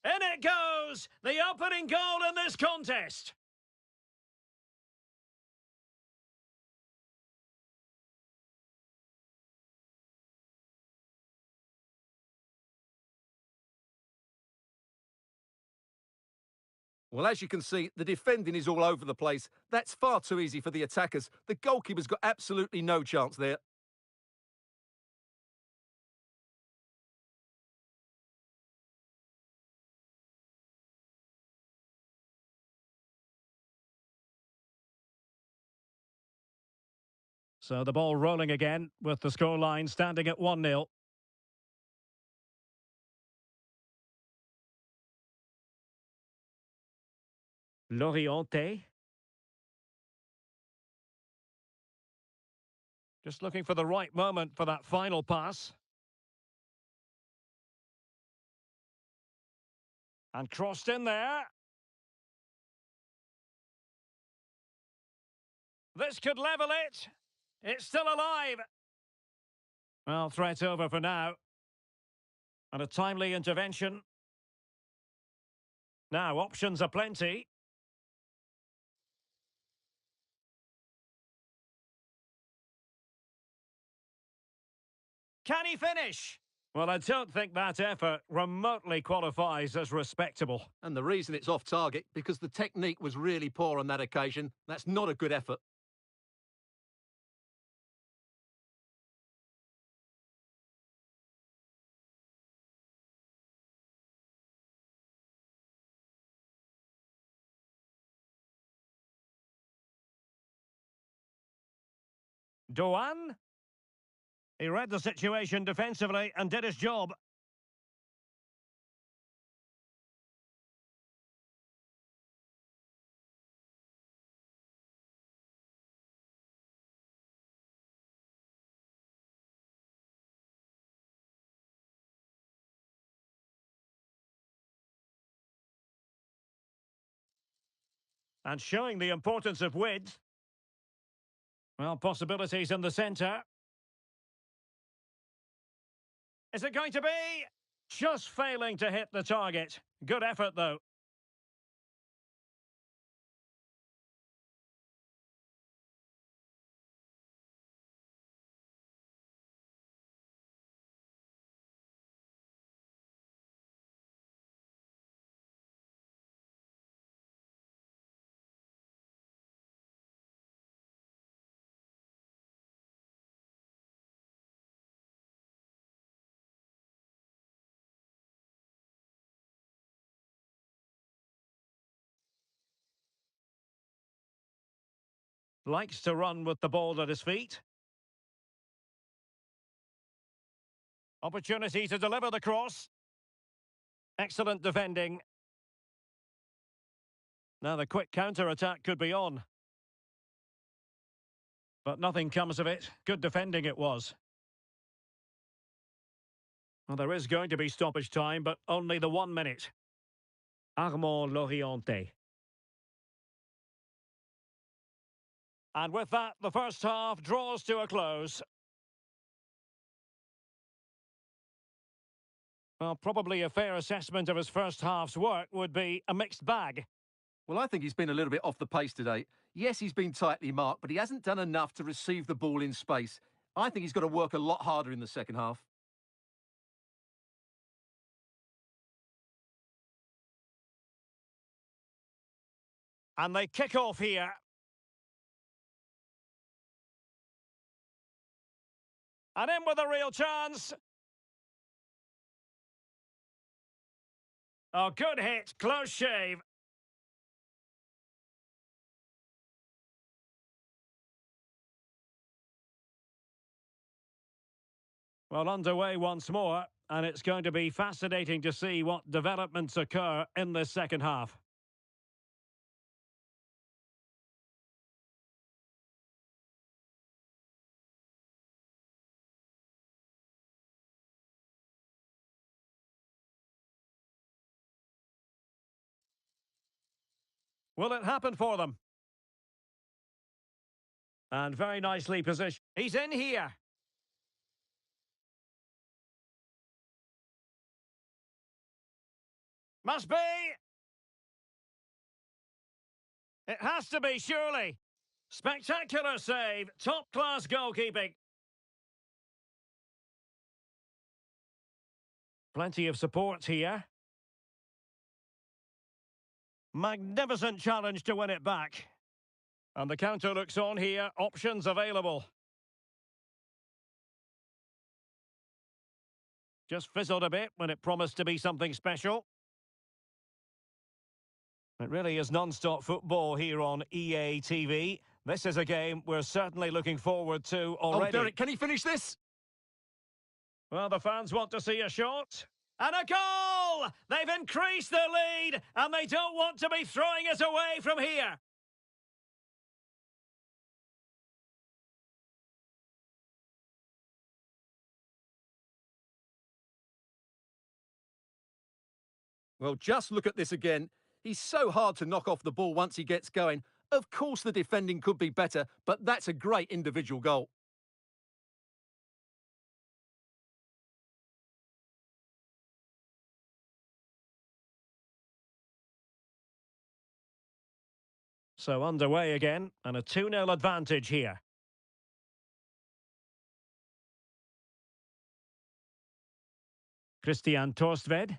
In it goes! The opening goal in this contest. Well, as you can see, the defending is all over the place. That's far too easy for the attackers. The goalkeeper's got absolutely no chance there. So the ball rolling again with the scoreline standing at 1-0. Loriente. Just looking for the right moment for that final pass. And crossed in there. This could level it. It's still alive. Well, threat over for now. And a timely intervention. Now, options are plenty. Can he finish? Well, I don't think that effort remotely qualifies as respectable. And the reason it's off target, because the technique was really poor on that occasion. That's not a good effort. Doan? He read the situation defensively and did his job. And showing the importance of width. Well, possibilities in the centre. Is it going to be? Just failing to hit the target. Good effort, though. Likes to run with the ball at his feet. Opportunity to deliver the cross. Excellent defending. Now the quick counter-attack could be on. But nothing comes of it. Good defending it was. Well, there is going to be stoppage time, but only the 1 minute. Armand Loriente. And with that, the first half draws to a close. Well, probably a fair assessment of his first half's work would be a mixed bag. Well, I think he's been a little bit off the pace today. Yes, he's been tightly marked, but he hasn't done enough to receive the ball in space. I think he's got to work a lot harder in the second half. And they kick off here. And in with a real chance. Oh, good hit. Close shave. Well, underway once more, and it's going to be fascinating to see what developments occur in this second half. Will it happen for them? And very nicely positioned. He's in here. Must be. It has to be, surely. Spectacular save. Top-class goalkeeping. Plenty of support here. Magnificent challenge to win it back. And the counter looks on here. Options available. Just fizzled a bit when it promised to be something special. It really is non-stop football here on EA TV. This is a game we're certainly looking forward to already. Oh, Derek, can he finish this? Well, the fans want to see a shot. And a goal! They've increased their lead, and they don't want to be throwing it away from here. Well, just look at this again. He's so hard to knock off the ball once he gets going. Of course, the defending could be better, but that's a great individual goal. So underway again, and a 2-0 advantage here. Christian Torstved.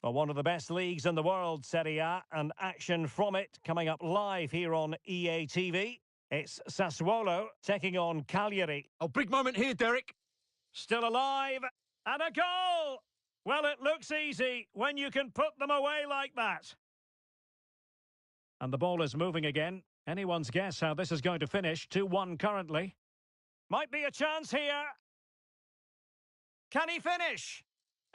For one of the best leagues in the world, Serie A, and action from it coming up live here on EATV. It's Sassuolo taking on Cagliari. Oh, big moment here, Derek. Still alive, and a goal! Well, it looks easy when you can put them away like that. And the ball is moving again. Anyone's guess how this is going to finish. 2-1 currently. Might be a chance here. Can he finish?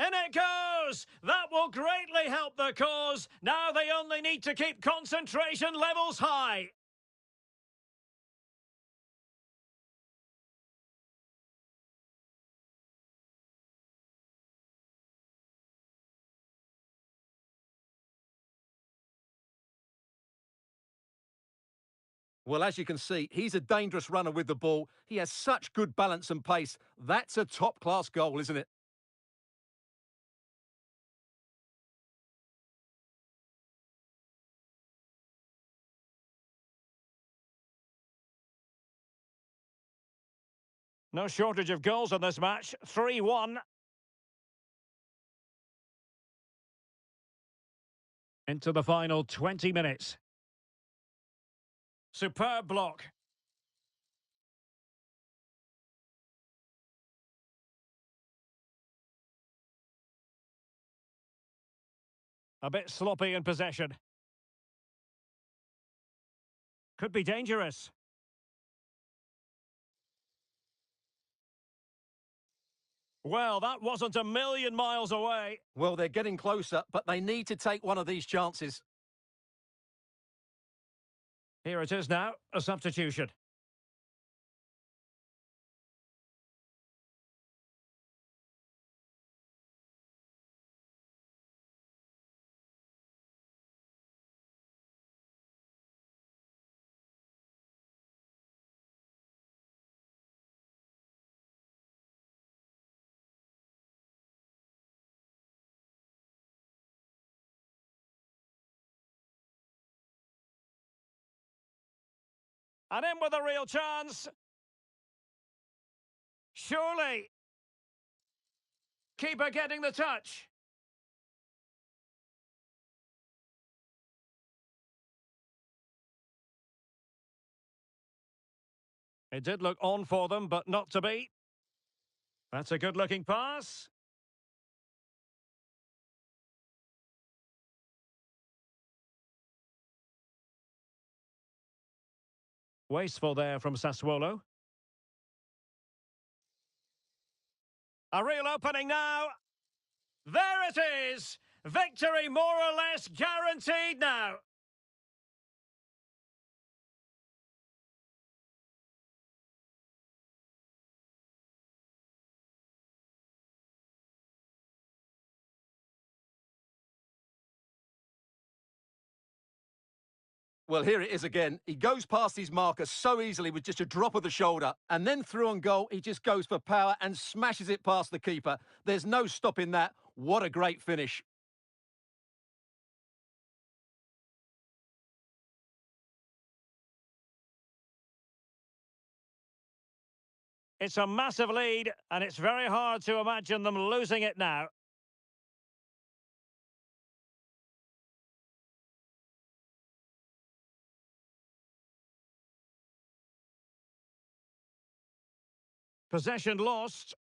In it goes! That will greatly help the cause. Now they only need to keep concentration levels high. Well, as you can see, he's a dangerous runner with the ball. He has such good balance and pace. That's a top-class goal, isn't it? No shortage of goals in this match. 3-1. Into the final 20 minutes. Superb block. A bit sloppy in possession. Could be dangerous. Well, that wasn't a million miles away. Well, they're getting closer, but they need to take one of these chances. Here it is now, a substitution. And in with a real chance. Surely. Keeper getting the touch. It did look on for them, but not to be. That's a good-looking pass. Wasteful there from Sassuolo. A real opening now. There it is. Victory more or less guaranteed now. Well, here it is again. He goes past his marker so easily with just a drop of the shoulder. And then through on goal, he just goes for power and smashes it past the keeper. There's no stopping that. What a great finish. It's a massive lead, and it's very hard to imagine them losing it now. Possession lost.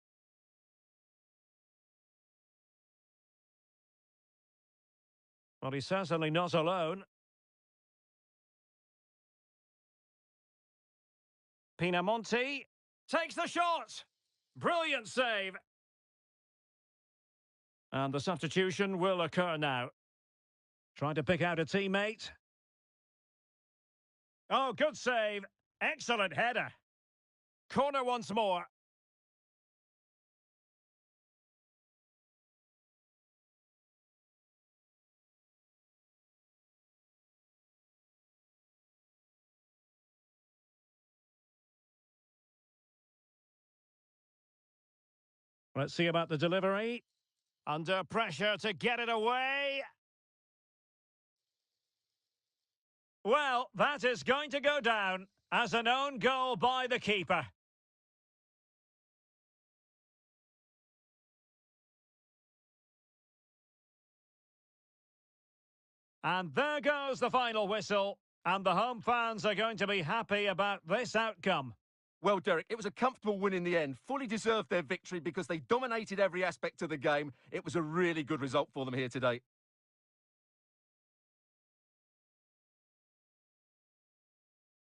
Well, he's certainly not alone. Pinamonti takes the shot. Brilliant save. And the substitution will occur now. Trying to pick out a teammate. Oh, good save. Excellent header. Corner once more. Let's see about the delivery. Under pressure to get it away. Well, that is going to go down as an own goal by the keeper. And there goes the final whistle. And the home fans are going to be happy about this outcome. Well, Derek, it was a comfortable win in the end. Fully deserved their victory because they dominated every aspect of the game. It was a really good result for them here today.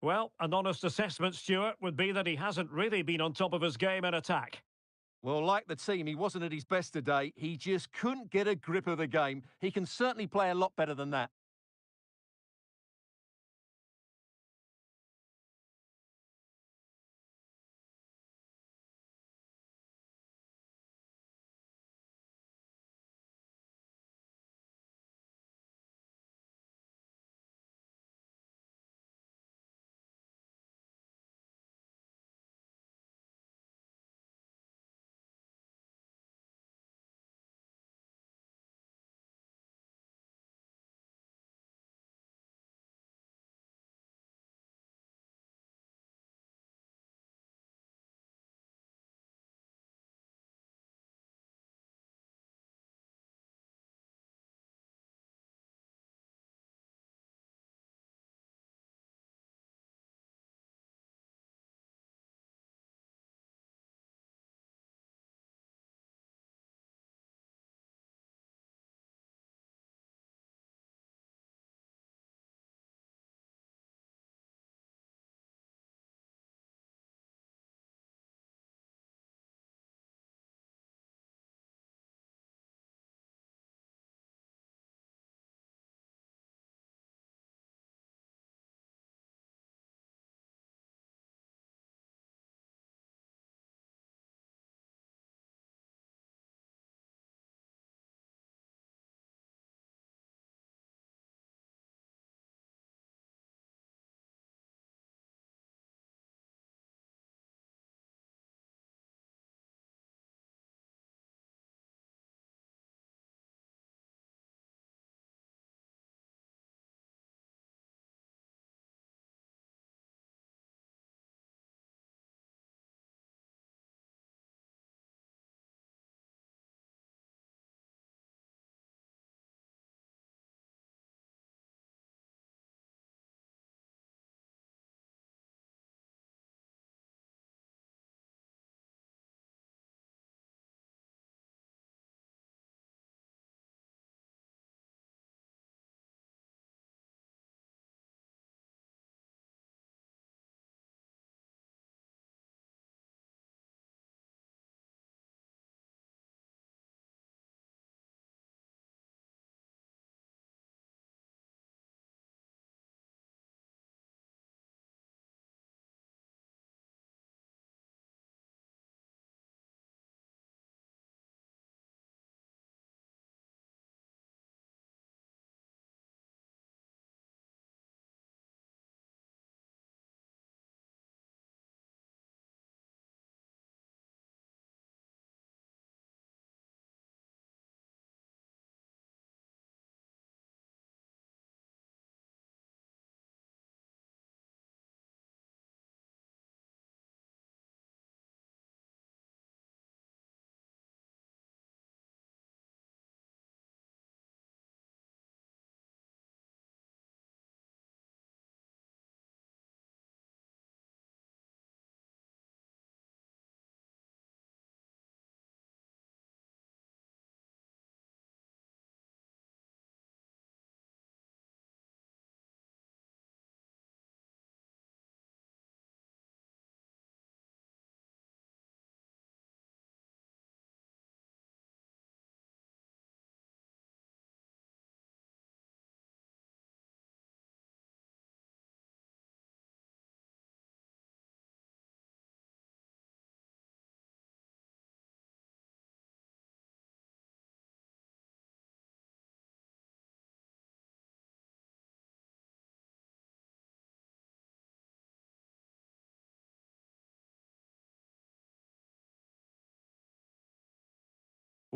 Well, an honest assessment, Stuart, would be that he hasn't really been on top of his game in attack. Well, like the team, he wasn't at his best today. He just couldn't get a grip of the game. He can certainly play a lot better than that.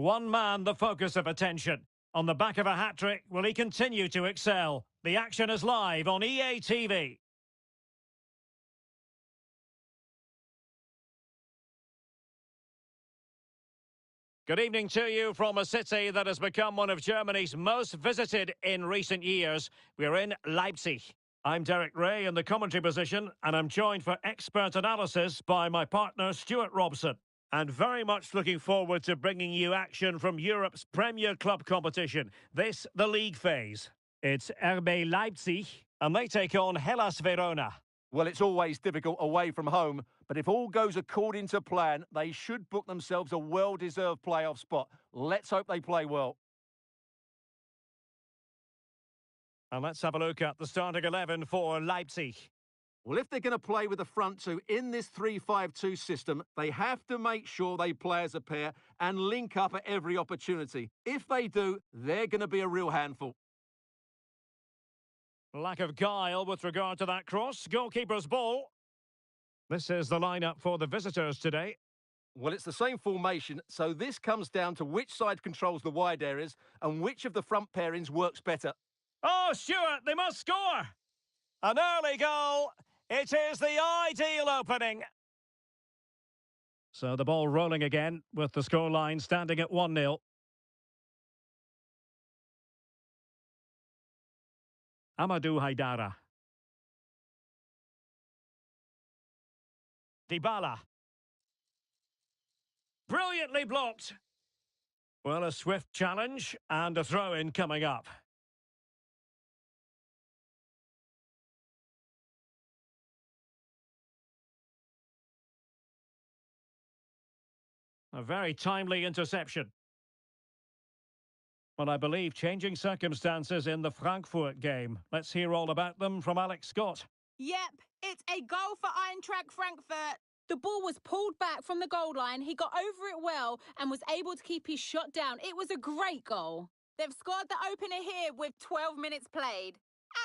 One man the focus of attention. On the back of a hat-trick, will he continue to excel? The action is live on EA TV. Good evening to you from a city that has become one of Germany's most visited in recent years. We're in Leipzig. I'm Derek Ray in the commentary position, and I'm joined for expert analysis by my partner Stuart Robson. And very much looking forward to bringing you action from Europe's Premier Club competition. This, the league phase. It's RB Leipzig, and they take on Hellas Verona. Well, it's always difficult away from home, but if all goes according to plan, they should book themselves a well-deserved playoff spot. Let's hope they play well. And let's have a look at the starting 11 for Leipzig. Well, if they're going to play with the front two in this 3-5-2 system, they have to make sure they play as a pair and link up at every opportunity. If they do, they're going to be a real handful. Lack of guile with regard to that cross. Goalkeeper's ball. This is the lineup for the visitors today. Well, it's the same formation, so this comes down to which side controls the wide areas and which of the front pairings works better. Oh, Stuart, they must score! An early goal. It is the ideal opening. So the ball rolling again with the scoreline standing at 1-0. Amadou Haidara. Dybala. Brilliantly blocked. Well, a swift challenge and a throw-in coming up. A very timely interception. Well, I believe changing circumstances in the Frankfurt game. Let's hear all about them from Alex Scott. Yep, it's a goal for Eintracht Frankfurt. The ball was pulled back from the goal line. He got over it well and was able to keep his shot down. It was a great goal. They've scored the opener here with 12 minutes played.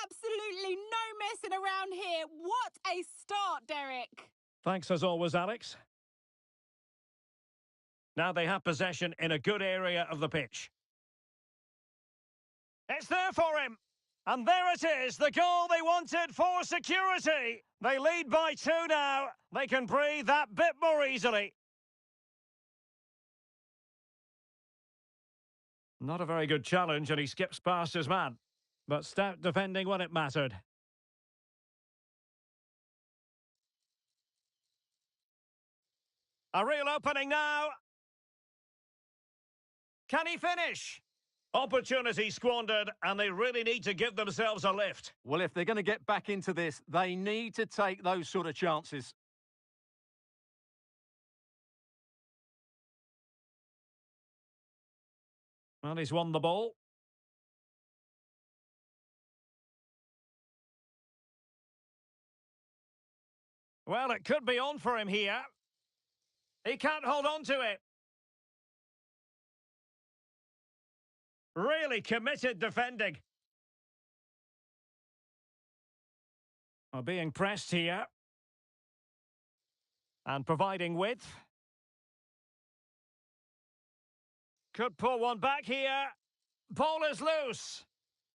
Absolutely no messing around here. What a start, Derek. Thanks as always, Alex. Now they have possession in a good area of the pitch. It's there for him. And there it is, the goal they wanted for security. They lead by 2 now. They can breathe that bit more easily. Not a very good challenge, and he skips past his man. But stout defending when it mattered. A real opening now. Can he finish? Opportunity squandered, and they really need to give themselves a lift. Well, if they're going to get back into this, they need to take those sort of chances. And he's won the ball. Well, it could be on for him here. He can't hold on to it. Really committed defending. Well, being pressed here. And providing width. Could pull one back here. Ball is loose.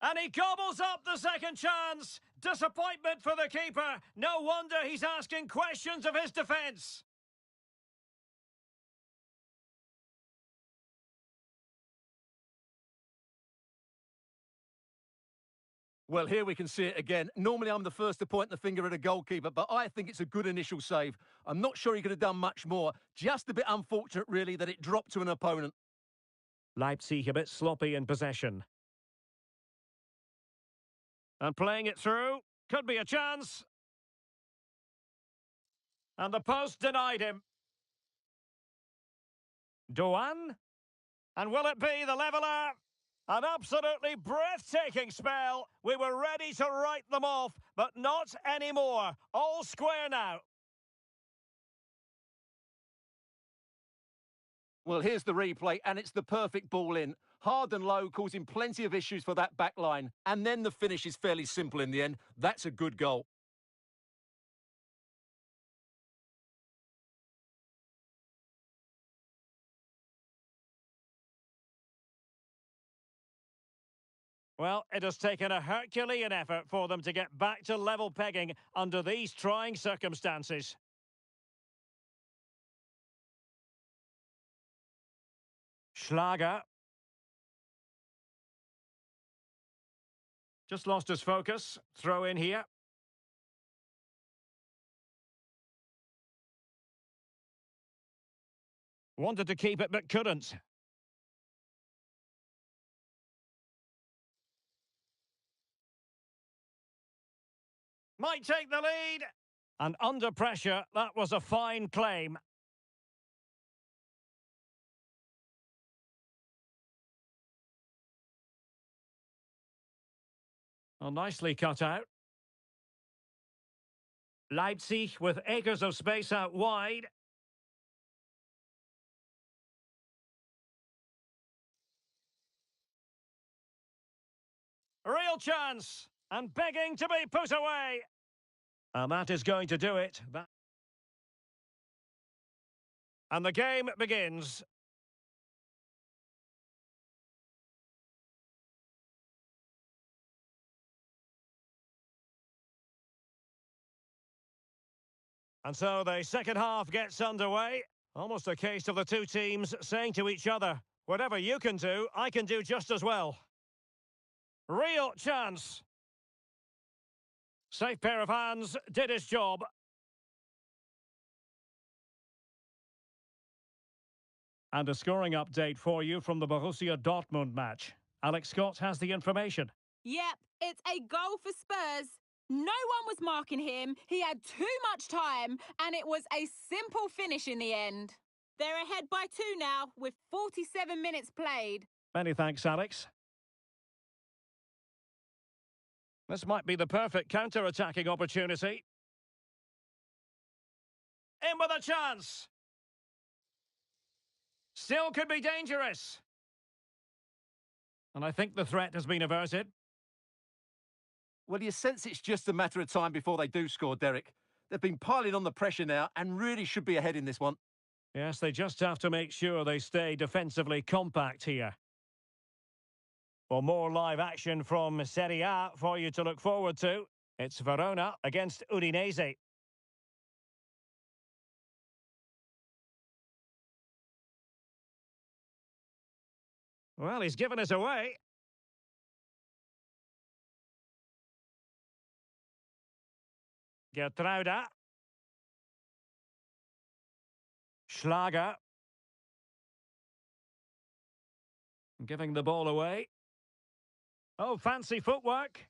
And he gobbles up the second chance. Disappointment for the keeper. No wonder he's asking questions of his defence. Well, here we can see it again. Normally, I'm the first to point the finger at a goalkeeper, but I think it's a good initial save. I'm not sure he could have done much more. Just a bit unfortunate, really, that it dropped to an opponent. Leipzig a bit sloppy in possession. And playing it through. Could be a chance. And the post denied him. Doan. And will it be the leveller? An absolutely breathtaking spell. We were ready to write them off, but not anymore. All square now. Well, here's the replay, and it's the perfect ball in. Hard and low, causing plenty of issues for that back line. And then the finish is fairly simple in the end. That's a good goal. Well, it has taken a Herculean effort for them to get back to level pegging under these trying circumstances. Schlager. Just lost his focus. Throw in here. Wanted to keep it but couldn't. Might take the lead. And under pressure, that was a fine claim. Well, nicely cut out. Leipzig with acres of space out wide. Real chance. And begging to be put away. And that is going to do it. And the game begins. And so the second half gets underway. Almost a case of the two teams saying to each other, whatever you can do, I can do just as well. Real chance. Safe pair of hands, did his job. And a scoring update for you from the Borussia Dortmund match. Alex Scott has the information. Yep, it's a goal for Spurs. No one was marking him, he had too much time, and it was a simple finish in the end. They're ahead by 2 now, with 47 minutes played. Many thanks, Alex. This might be the perfect counter-attacking opportunity. In with a chance! Still could be dangerous. And I think the threat has been averted. Well, you sense it's just a matter of time before they do score, Derek. They've been piling on the pressure now and really should be ahead in this one. Yes, they just have to make sure they stay defensively compact here. Well, more live action from Serie A for you to look forward to. It's Verona against Udinese. Well, he's given us away. Gertruida. Schlager. Giving the ball away. Oh, fancy footwork.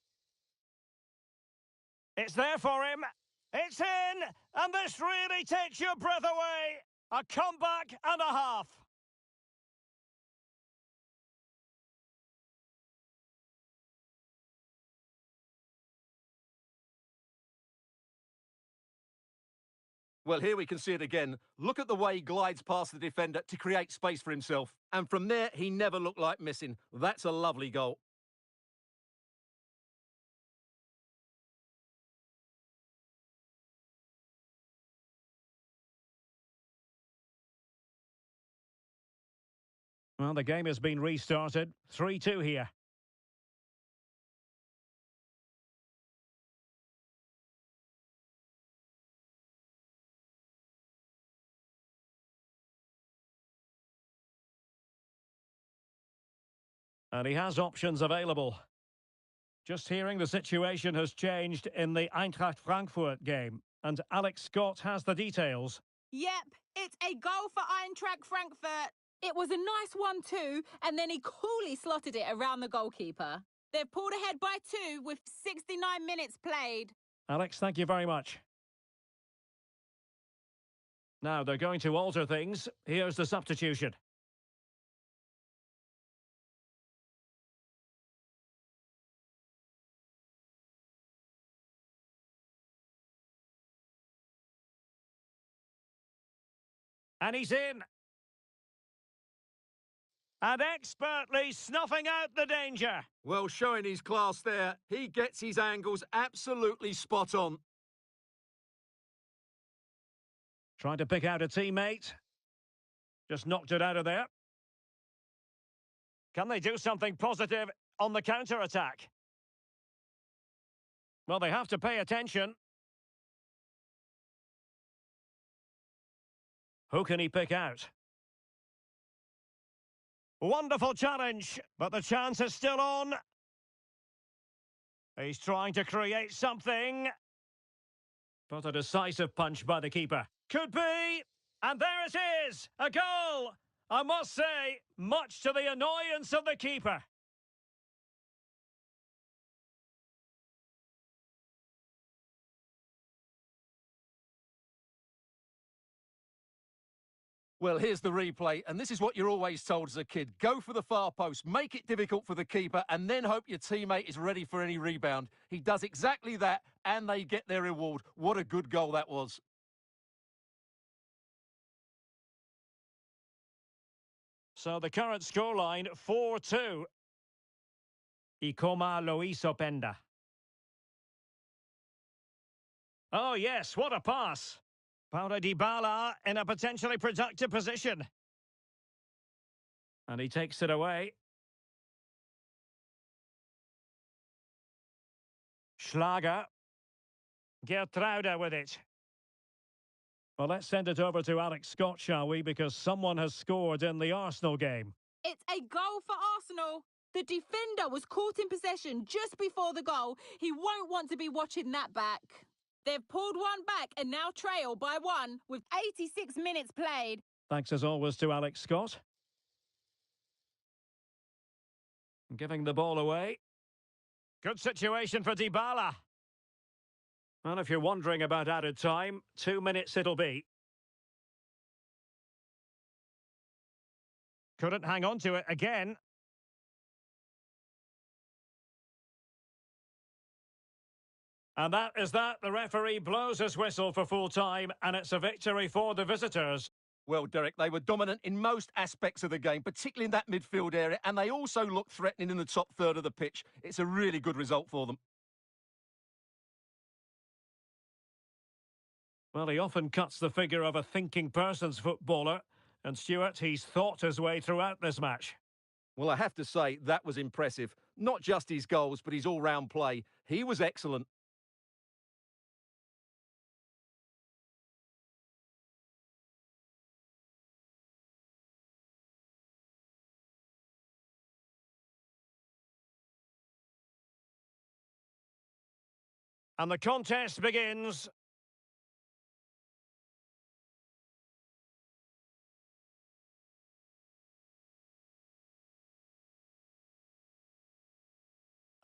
It's there for him. It's in! And this really takes your breath away. A comeback and a half. Well, here we can see it again. Look at the way he glides past the defender to create space for himself. And from there, he never looked like missing. That's a lovely goal. Well, the game has been restarted. 3-2 here. And he has options available. Just hearing the situation has changed in the Eintracht Frankfurt game. And Alex Scott has the details. Yep, it's a goal for Eintracht Frankfurt. It was a nice 1-2, and then he coolly slotted it around the goalkeeper. They've pulled ahead by 2 with 69 minutes played. Alex, thank you very much. Now they're going to alter things. Here's the substitution. And he's in. And expertly snuffing out the danger. Well, showing his class there. He gets his angles absolutely spot on. Trying to pick out a teammate. Just knocked it out of there. Can they do something positive on the counter-attack. Well, they have to pay attention. Who can he pick out? Wonderful challenge, but the chance is still on. He's trying to create something. But a decisive punch by the keeper. Could be! And there it is! A goal! I must say, much to the annoyance of the keeper. Well, here's the replay, and this is what you're always told as a kid. Go for the far post, make it difficult for the keeper, and then hope your teammate is ready for any rebound. He does exactly that, and they get their reward. What a good goal that was. So the current scoreline, 4-2. Y como lo hizo Penda. Oh yes, what a pass. Paulo Dybala in a potentially productive position. And he takes it away. Schlager. Gertruida with it. Well, let's send it over to Alex Scott, shall we? Because someone has scored in the Arsenal game. It's a goal for Arsenal. The defender was caught in possession just before the goal. He won't want to be watching that back. They've pulled one back and now trail by one with 86 minutes played. Thanks as always to Alex Scott. Giving the ball away. Good situation for Dybala. Well, if you're wondering about added time, 2 minutes it'll be. Couldn't hang on to it again. And that is that. The referee blows his whistle for full time, and it's a victory for the visitors. Well, Derek, they were dominant in most aspects of the game, particularly in that midfield area, and they also looked threatening in the top third of the pitch. It's a really good result for them. Well, he often cuts the figure of a thinking person's footballer, and Stuart, he's thought his way throughout this match. Well, I have to say, that was impressive. Not just his goals, but his all-round play. He was excellent. And the contest begins.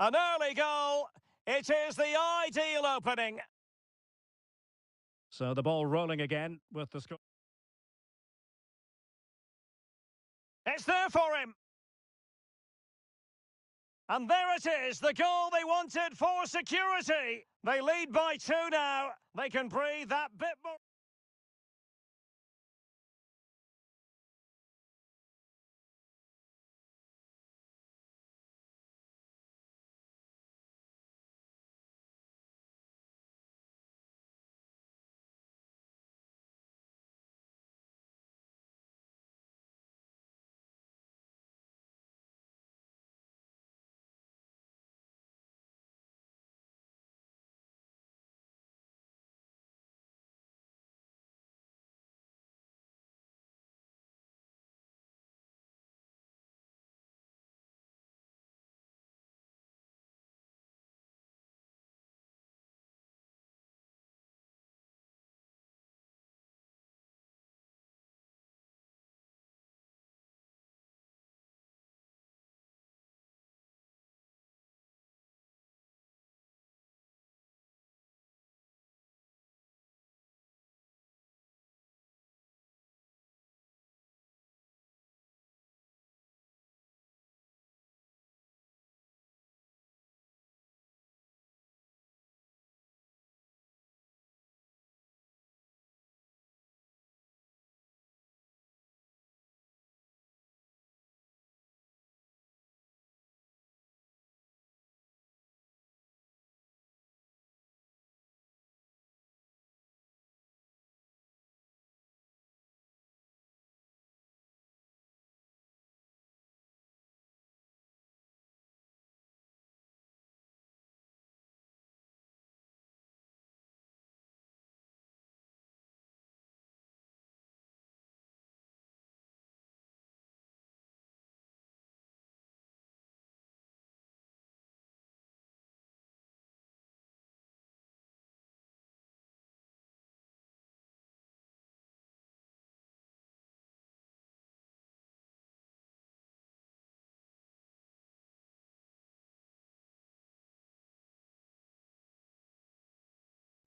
An early goal. It is the ideal opening. So the ball rolling again with the score. It's there for him. And there it is, the goal they wanted for security. They lead by 2 now. They can breathe that bit more.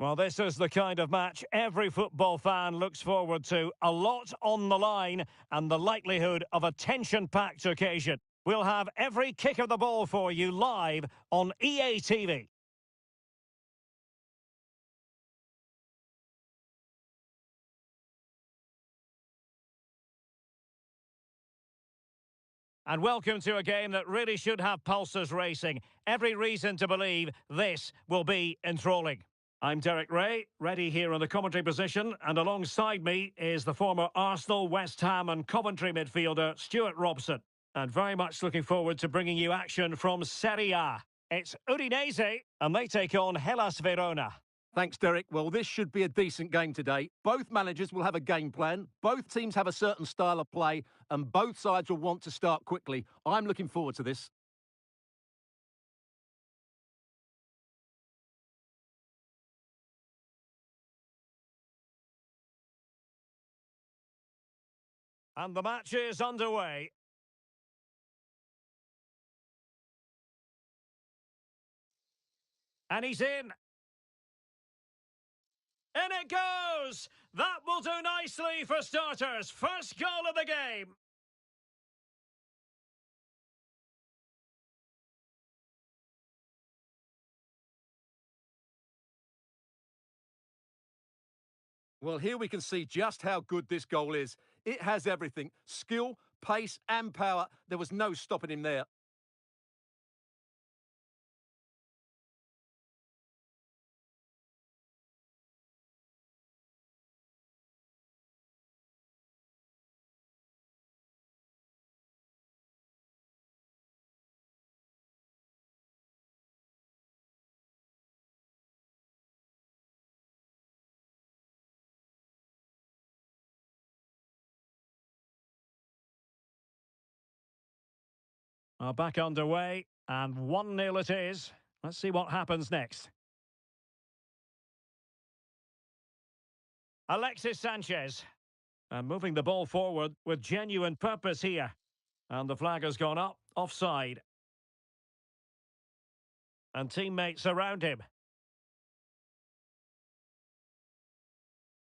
Well, this is the kind of match every football fan looks forward to. A lot on the line and the likelihood of a tension-packed occasion. We'll have every kick of the ball for you live on EA TV. And welcome to a game that really should have pulses racing. Every reason to believe this will be enthralling. I'm Derek Ray, ready here in the commentary position, and alongside me is the former Arsenal, West Ham and Coventry midfielder Stuart Robson. And very much looking forward to bringing you action from Serie A. It's Udinese, and they take on Hellas Verona. Thanks, Derek. Well, this should be a decent game today. Both managers will have a game plan. Both teams have a certain style of play, and both sides will want to start quickly. I'm looking forward to this. And the match is underway. And he's in. In it goes! That will do nicely for starters. First goal of the game. Well, here we can see just how good this goal is. It has everything. Skill, pace and power. There was no stopping him there. Well, back underway, and 1-0 it is. Let's see what happens next. Alexis Sanchez. And moving the ball forward with genuine purpose here. And the flag has gone up, offside. And teammates around him.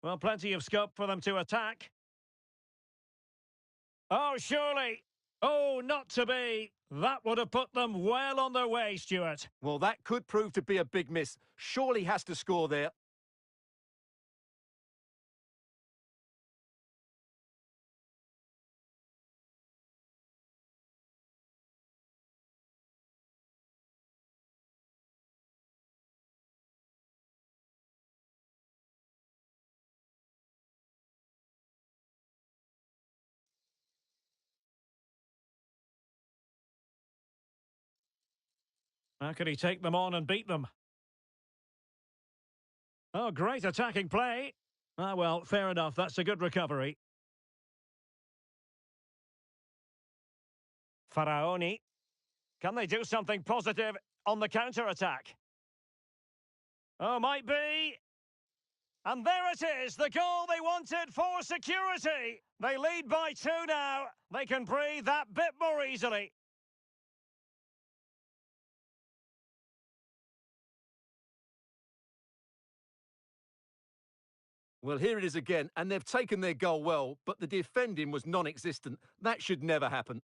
Well, plenty of scope for them to attack. Oh, surely. Oh, not to be. That would have put them well on their way, Stuart. Well, that could prove to be a big miss. Surely has to score there. How could he take them on and beat them? Oh, great attacking play. Ah, well, fair enough. That's a good recovery. Faraoni. Can they do something positive on the counter-attack? Oh, might be. And there it is, the goal they wanted for security. They lead by 2 now. They can breathe that bit more easily. Well, here it is again, and they've taken their goal well, but the defending was non-existent. That should never happen.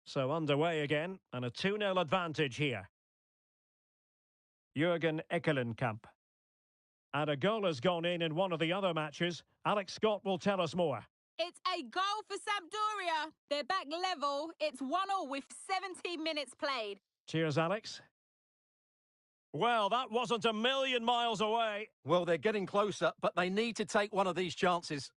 So underway again, and a 2-0 advantage here. Jurgen Eckelenkamp. And a goal has gone in one of the other matches. Alex Scott will tell us more. It's a goal for Sampdoria. They're back level. It's 1-0 with 70 minutes played. Cheers, Alex. Well, that wasn't a million miles away. Well, they're getting closer, but they need to take one of these chances.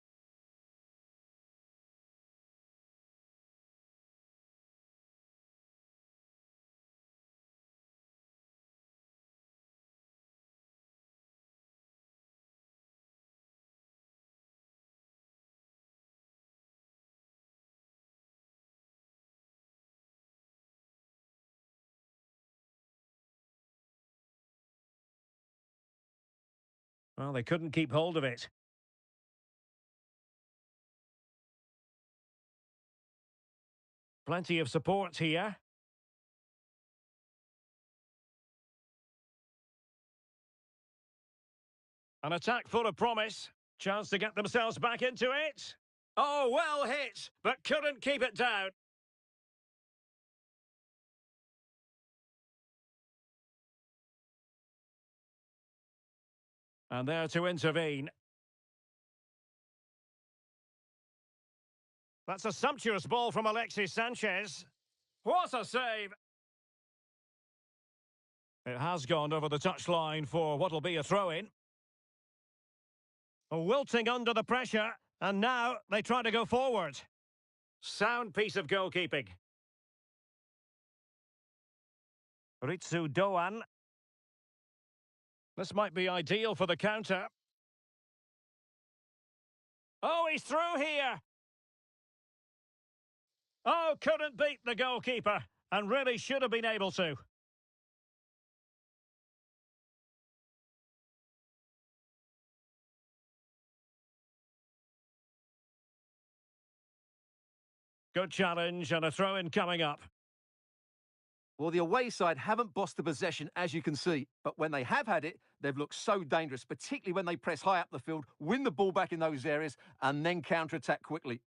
Well, they couldn't keep hold of it. Plenty of support here. An attack full of promise. Chance to get themselves back into it. Oh, well hit, but couldn't keep it down. And there to intervene. That's a sumptuous ball from Alexis Sanchez. What a save! It has gone over the touchline for what will be a throw-in. Wilting under the pressure, and now they try to go forward. Sound piece of goalkeeping. Ritsu Doan. This might be ideal for the counter. Oh, he's through here! Oh, couldn't beat the goalkeeper, and really should have been able to. Good challenge and a throw-in coming up. Well, the away side haven't bossed the possession, as you can see. But when they have had it, they've looked so dangerous, particularly when they press high up the field, win the ball back in those areas, and then counter-attack quickly.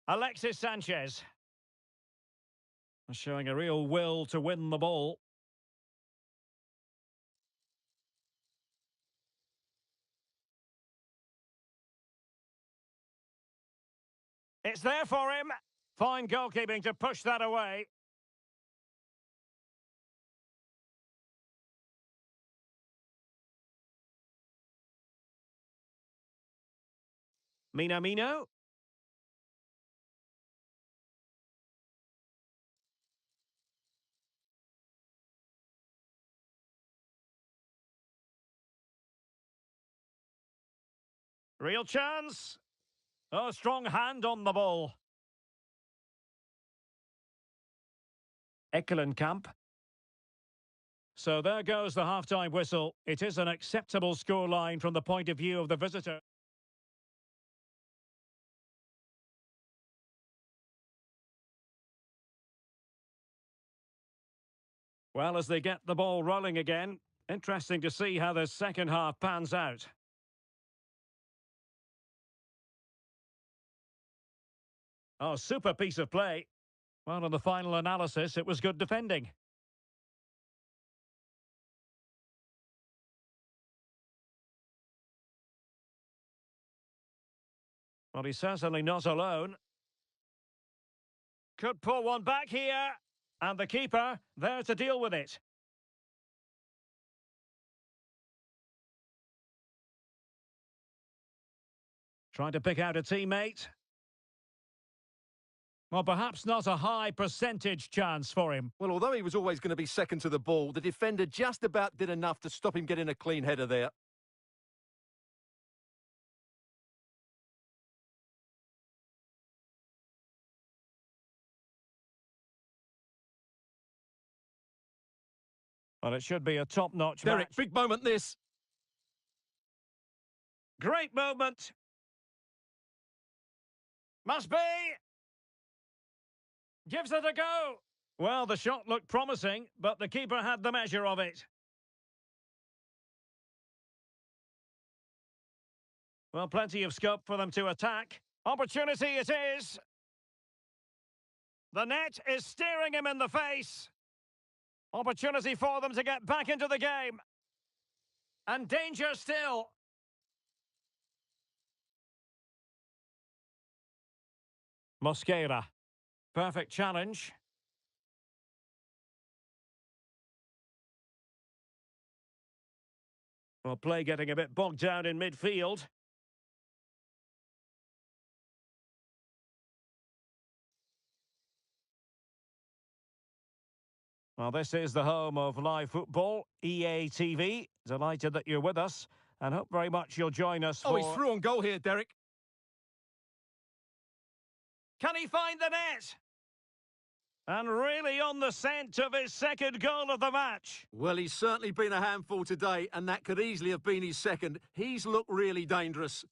Alexis Sanchez. Showing a real will to win the ball. It's there for him. Fine goalkeeping to push that away. Minamino. Real chance. Oh, strong hand on the ball. Ekkelenkamp. So there goes the half-time whistle. It is an acceptable scoreline from the point of view of the visitor. Well, as they get the ball rolling again, interesting to see how the second half pans out. Oh, super piece of play. Well, in the final analysis, it was good defending. Well, he's certainly not alone. Could pull one back here. And the keeper there to deal with it. Trying to pick out a teammate. Well, perhaps not a high percentage chance for him. Well, although he was always going to be second to the ball, the defender just about did enough to stop him getting a clean header there. Well, it should be a top-notch Derek, match. big moment this. Great moment. Must be. Gives it a go. Well, the shot looked promising, but the keeper had the measure of it. Well, plenty of scope for them to attack. Opportunity it is. The net is staring him in the face. Opportunity for them to get back into the game. And danger still. Mosquera. Perfect challenge. Well, play getting a bit bogged down in midfield. Well, this is the home of live football, EA TV. Delighted that you're with us, and hope very much you'll join us for... Oh, he's through on goal here, Derek. Can he find the net? And really on the scent of his second goal of the match. Well, he's certainly been a handful today, and that could easily have been his second. He's looked really dangerous.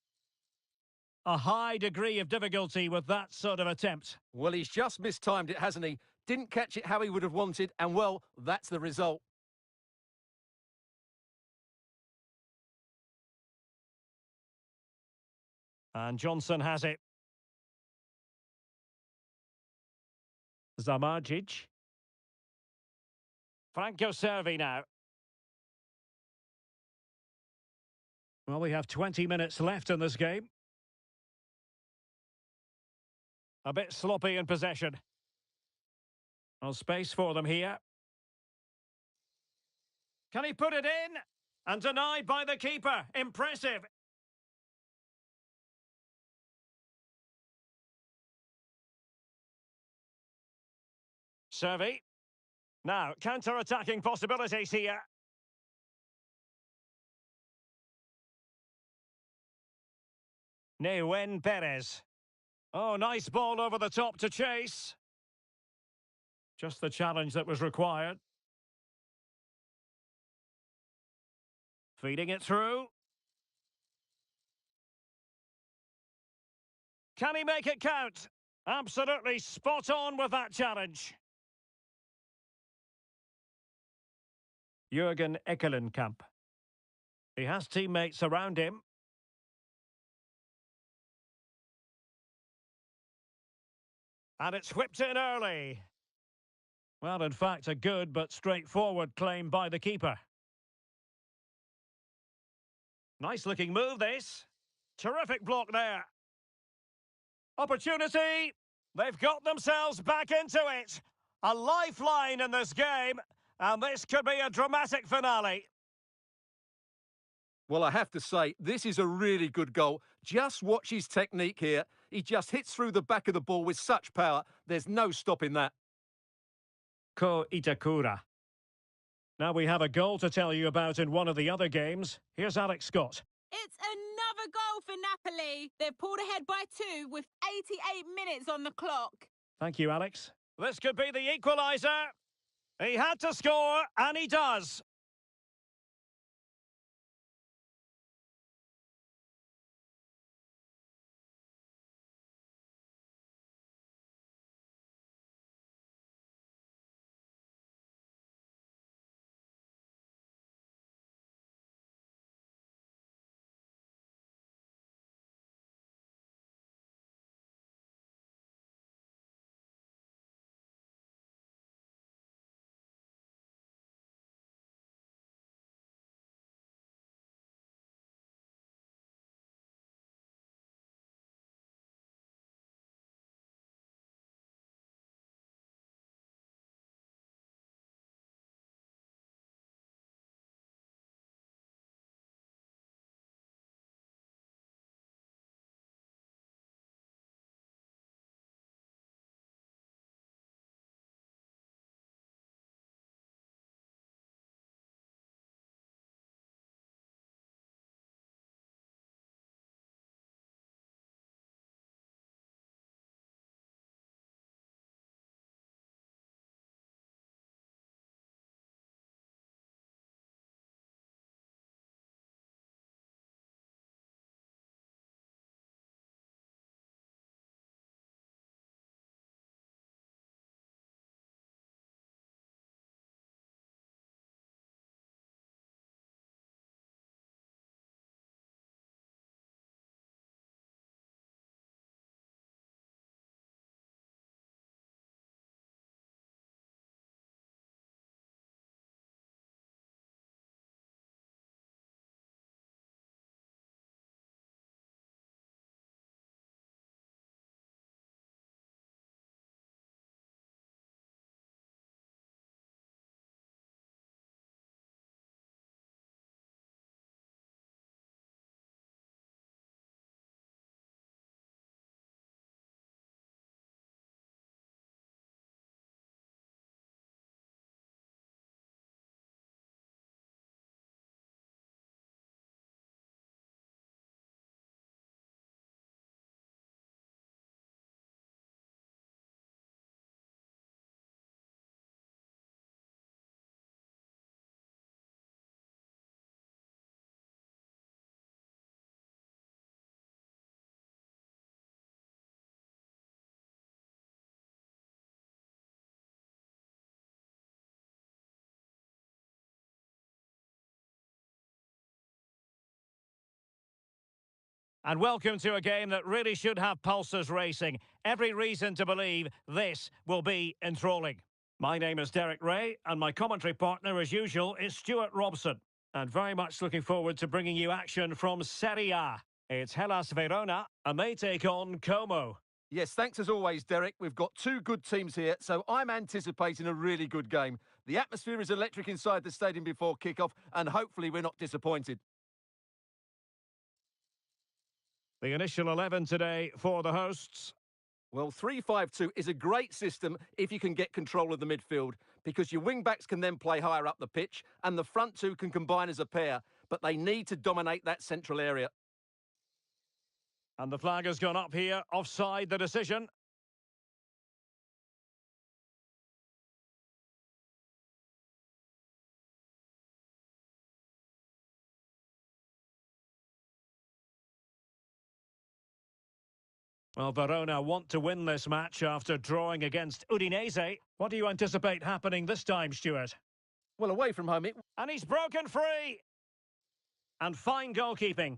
A high degree of difficulty with that sort of attempt. Well, he's just mistimed it, hasn't he? Didn't catch it how he would have wanted, and well, that's the result. And Johnson has it. Zamardzic. Franco Servi now. Well, we have 20 minutes left in this game. A bit sloppy in possession. Well, space for them here. Can he put it in? And denied by the keeper. Impressive. Servi. Now, counter-attacking possibilities here. Neuen Perez. Oh, nice ball over the top to chase. Just the challenge that was required. Feeding it through. Can he make it count? Absolutely spot on with that challenge. Jürgen Eckelenkamp. He has teammates around him. And it's whipped in early. Well, in fact, a good but straightforward claim by the keeper. Nice looking move, this. Terrific block there. Opportunity. They've got themselves back into it. A lifeline in this game. And this could be a dramatic finale. Well, I have to say, this is a really good goal. Just watch his technique here. He just hits through the back of the ball with such power. There's no stopping that. Ko Itakura. Now we have a goal to tell you about in one of the other games. Here's Alex Scott. It's another goal for Napoli. They've pulled ahead by 2 with 88 minutes on the clock. Thank you, Alex. This could be the equaliser. He had to score, and he does. And welcome to a game that really should have pulses racing. Every reason to believe this will be enthralling. My name is Derek Ray, and my commentary partner, as usual, is Stuart Robson. And very much looking forward to bringing you action from Serie A. It's Hellas Verona, and they take on Como. Yes, thanks as always, Derek. We've got two good teams here, so I'm anticipating a really good game. The atmosphere is electric inside the stadium before kick-off, and hopefully we're not disappointed. The initial 11 today for the hosts. Well, 3-5-2 is a great system if you can get control of the midfield, because your wing-backs can then play higher up the pitch, and the front two can combine as a pair, but they need to dominate that central area. And the flag has gone up here, offside the decision. Well, Verona want to win this match after drawing against Udinese. What do you anticipate happening this time, Stuart? Well, away from home, And he's broken free! And fine goalkeeping.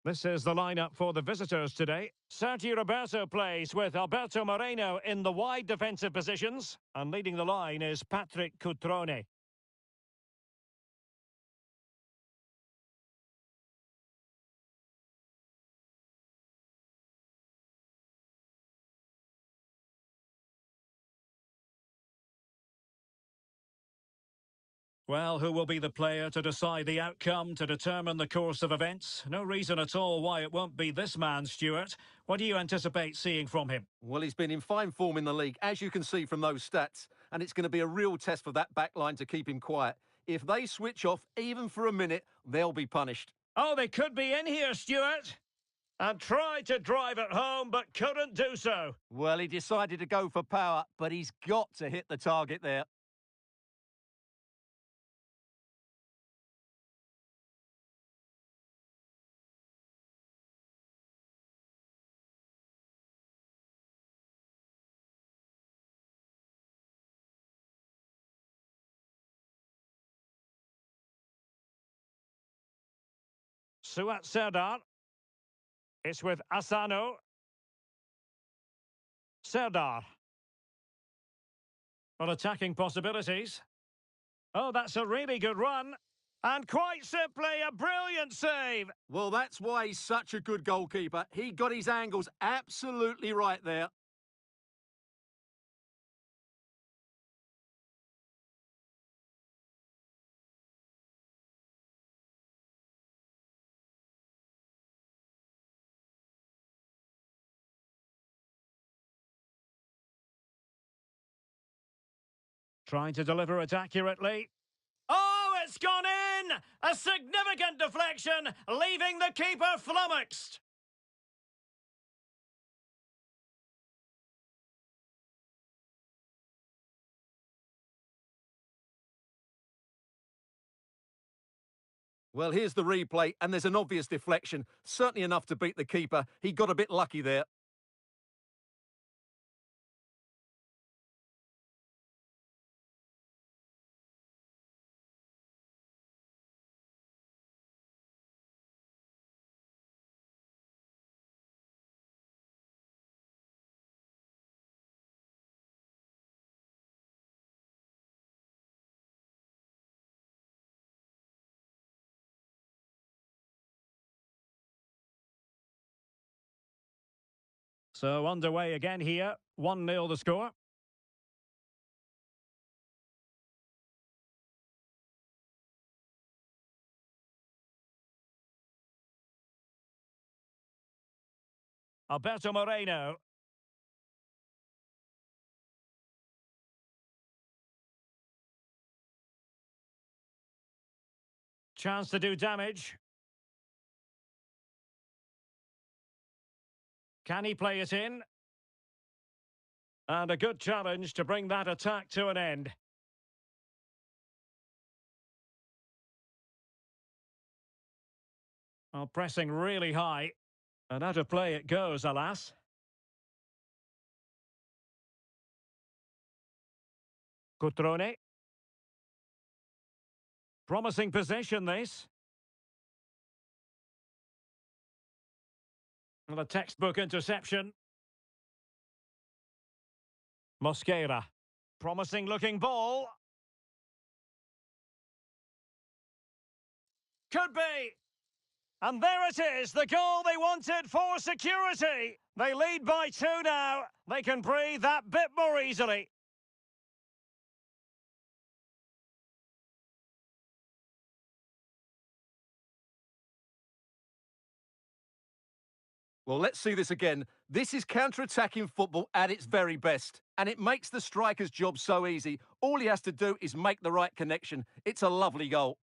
This is the lineup for the visitors today. Sergio Roberto plays with Alberto Moreno in the wide defensive positions. And leading the line is Patrick Cutrone. Well, who will be the player to decide the outcome, to determine the course of events? No reason at all why it won't be this man, Stuart. What do you anticipate seeing from him? Well, he's been in fine form in the league, as you can see from those stats, and it's going to be a real test for that back line to keep him quiet. If they switch off, even for a minute, they'll be punished. Oh, they could be in here, Stuart. And tried to drive it home, but couldn't do so. Well, he decided to go for power, but he's got to hit the target there. Suat Serdar. It's with Asano. Serdar. Well, attacking possibilities. Oh, that's a really good run. And quite simply, a brilliant save. Well, that's why he's such a good goalkeeper. He got his angles absolutely right there. Trying to deliver it accurately. Oh, it's gone in! A significant deflection, leaving the keeper flummoxed. Well, here's the replay, and there's an obvious deflection. Certainly enough to beat the keeper. He got a bit lucky there. So underway again here. 1-0 the score. Alberto Moreno. Chance to do damage. Can he play it in? And a good challenge to bring that attack to an end. Well, pressing really high. And out of play it goes, alas. Cutrone. Promising possession, this. And a textbook interception. Mosquera. Promising looking ball. Could be. And there it is, the goal they wanted for security. They lead by 2 now. They can breathe that bit more easily. Well, let's see this again. This is counter-attacking football at its very best, and it makes the striker's job so easy. All he has to do is make the right connection. It's a lovely goal.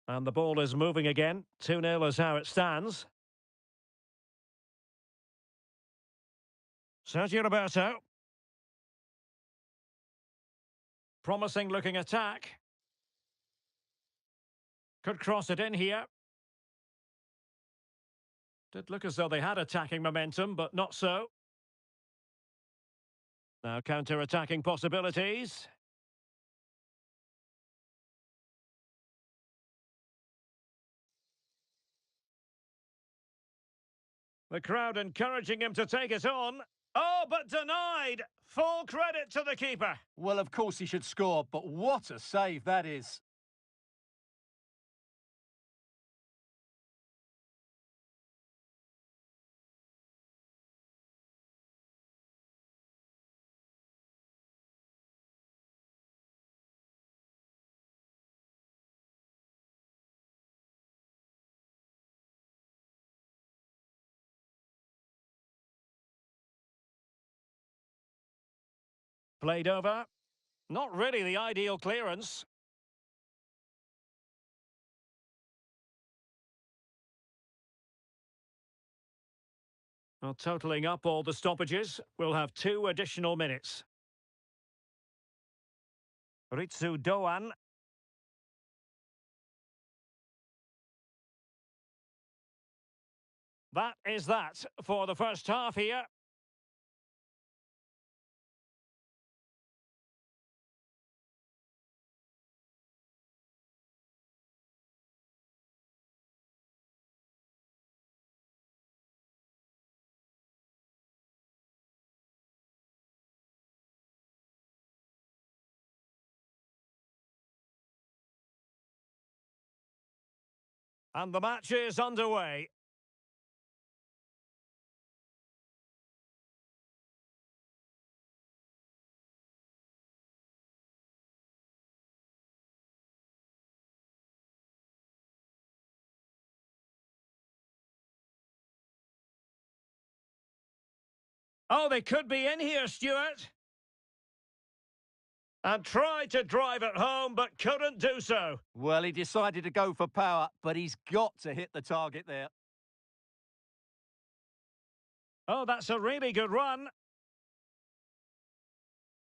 And the ball is moving again. 2-0 is how it stands. Sergio Roberto. Promising looking attack. Could cross it in here. Did look as though they had attacking momentum, but not so. Now counter-attacking possibilities. The crowd encouraging him to take it on. Oh, but denied! Full credit to the keeper. Well, of course he should score, but what a save that is. Played over. Not really the ideal clearance. Well, totalling up all the stoppages, we'll have 2 additional minutes. Ritsu Doan. That is that for the first half here. And the match is underway. Oh, they could be in here, Stuart. And tried to drive it home, but couldn't do so. Well, he decided to go for power, but he's got to hit the target there. Oh, that's a really good run.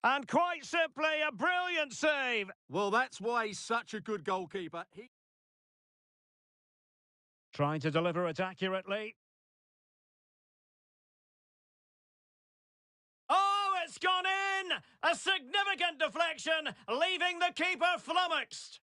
And quite simply, a brilliant save. Well, that's why he's such a good goalkeeper. Trying to deliver it accurately. Oh, it's gone in! A significant deflection, leaving the keeper flummoxed.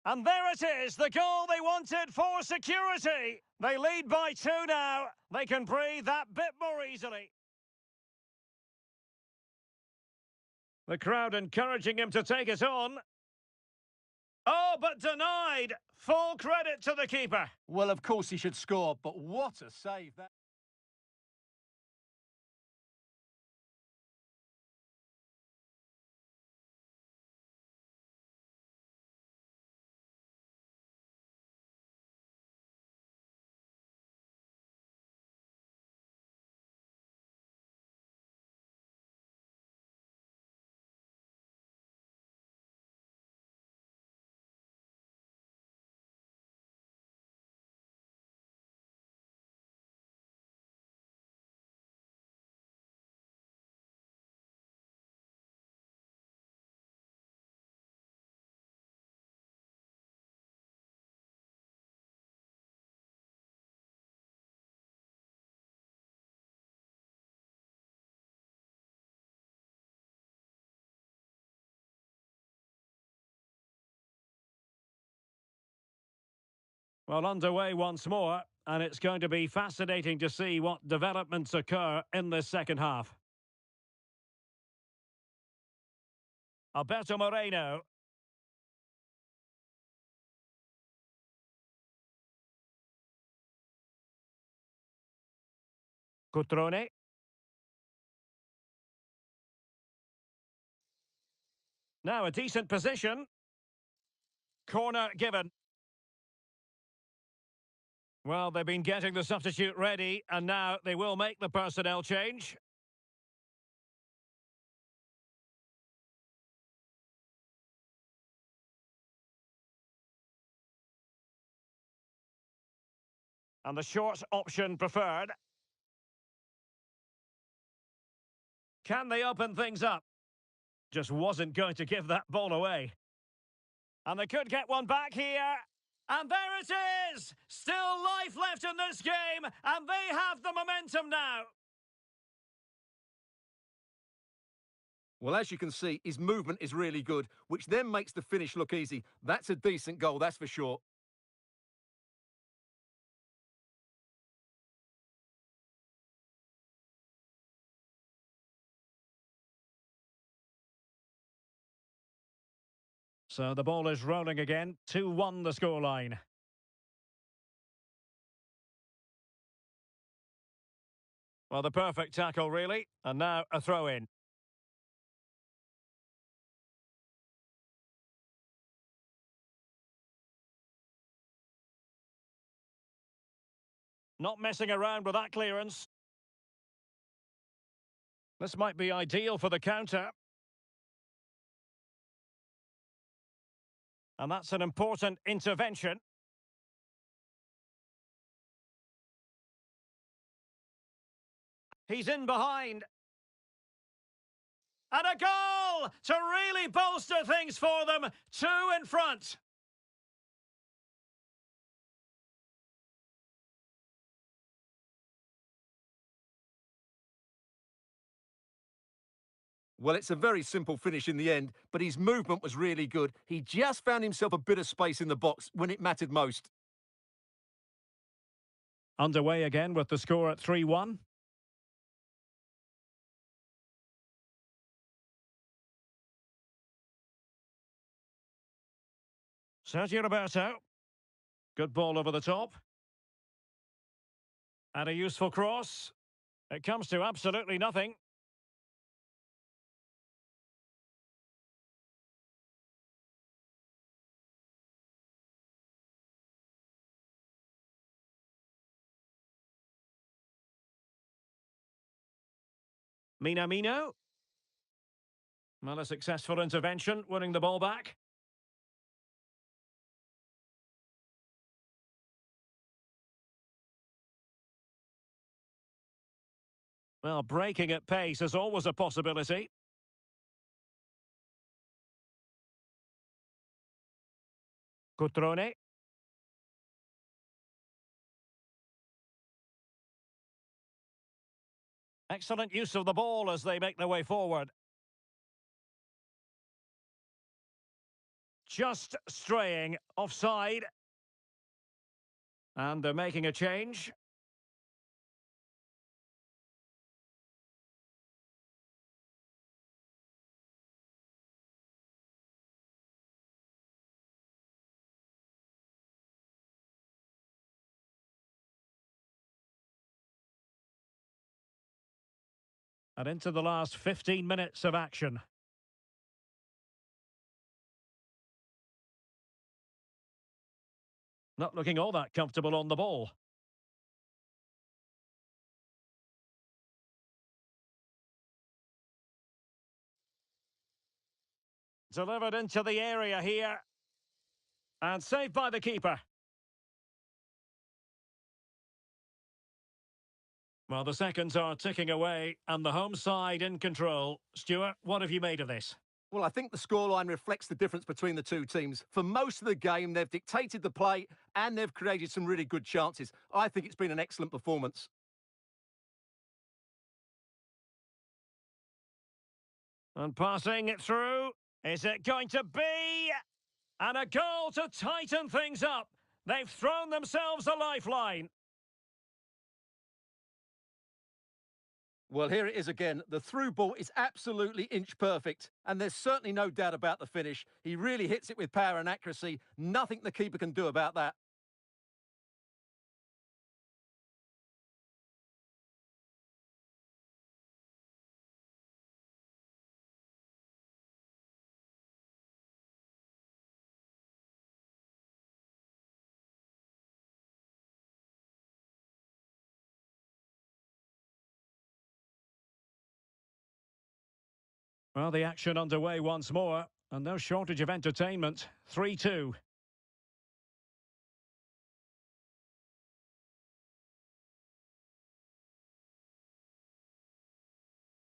And there it is, the goal they wanted for security. They lead by 2 now. They can breathe that bit more easily. The crowd encouraging him to take it on. Oh, but denied. Full credit to the keeper. Well, of course he should score, but what a save that... Well, underway once more, and it's going to be fascinating to see what developments occur in this second half. Alberto Moreno. Cutrone. Now a decent position. Corner given. Well, they've been getting the substitute ready, and now they will make the personnel change. And the short option preferred. Can they open things up? Just wasn't going to give that ball away. And they could get one back here. And there it is! Still life left in this game, and they have the momentum now. Well, as you can see, his movement is really good, which then makes the finish look easy. That's a decent goal, that's for sure. So the ball is rolling again. 2-1 the scoreline. Well, the perfect tackle, really. And now a throw-in. Not messing around with that clearance. This might be ideal for the counter. And that's an important intervention. He's in behind. And a goal to really bolster things for them. 2 in front. Well, it's a very simple finish in the end, but his movement was really good. He just found himself a bit of space in the box when it mattered most. Underway again with the score at 3-1. Sergio Roberto. Good ball over the top. And a useful cross. It comes to absolutely nothing. Minamino. Well, a successful intervention, winning the ball back. Well, breaking at pace is always a possibility. Cutrone. Excellent use of the ball as they make their way forward. Just straying offside. And they're making a change. And into the last 15 minutes of action. Not looking all that comfortable on the ball. Delivered into the area here. And saved by the keeper. Well, the seconds are ticking away and the home side in control. Stuart, what have you made of this? Well, I think the scoreline reflects the difference between the two teams. For most of the game, they've dictated the play and they've created some really good chances. I think it's been an excellent performance. And passing it through. Is it going to be? And a goal to tighten things up. They've thrown themselves a lifeline. Well, here it is again. The through ball is absolutely inch perfect, and there's certainly no doubt about the finish. He really hits it with power and accuracy. Nothing the keeper can do about that. Well, the action underway once more, and no shortage of entertainment. 3-2.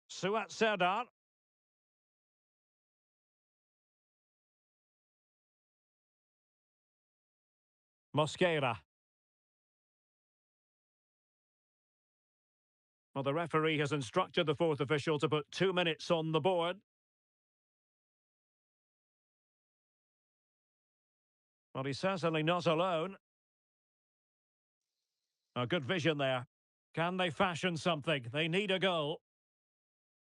Suat Serdar. Mosquera. Well, the referee has instructed the fourth official to put 2 minutes on the board. Well, he's certainly not alone. A good vision there. Can they fashion something? They need a goal.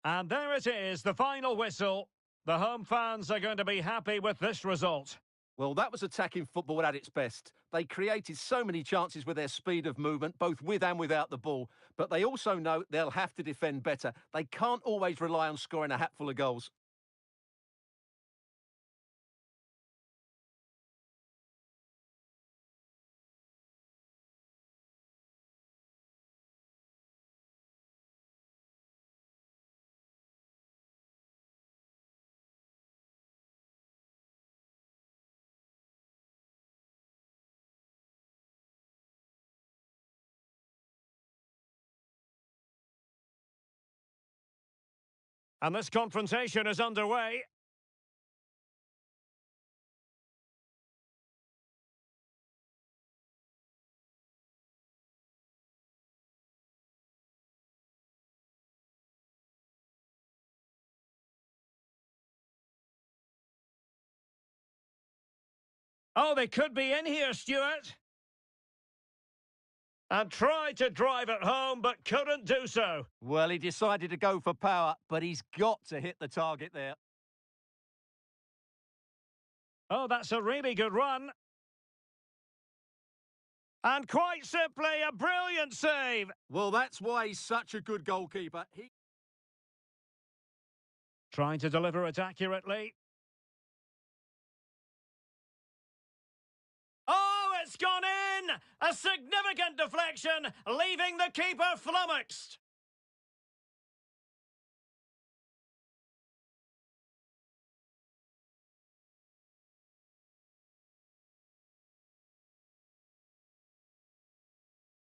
And there it is, the final whistle. The home fans are going to be happy with this result. Well, that was attacking football at its best. They created so many chances with their speed of movement, both with and without the ball. But they also know they'll have to defend better. They can't always rely on scoring a hatful of goals. And this confrontation is underway. Oh, they could be in here, Stuart. And tried to drive it home, but couldn't do so. Well, he decided to go for power, but he's got to hit the target there. Oh, that's a really good run. And quite simply, a brilliant save. Well, that's why he's such a good goalkeeper. Trying to deliver it accurately. Oh, it's gone in! A significant deflection, leaving the keeper flummoxed.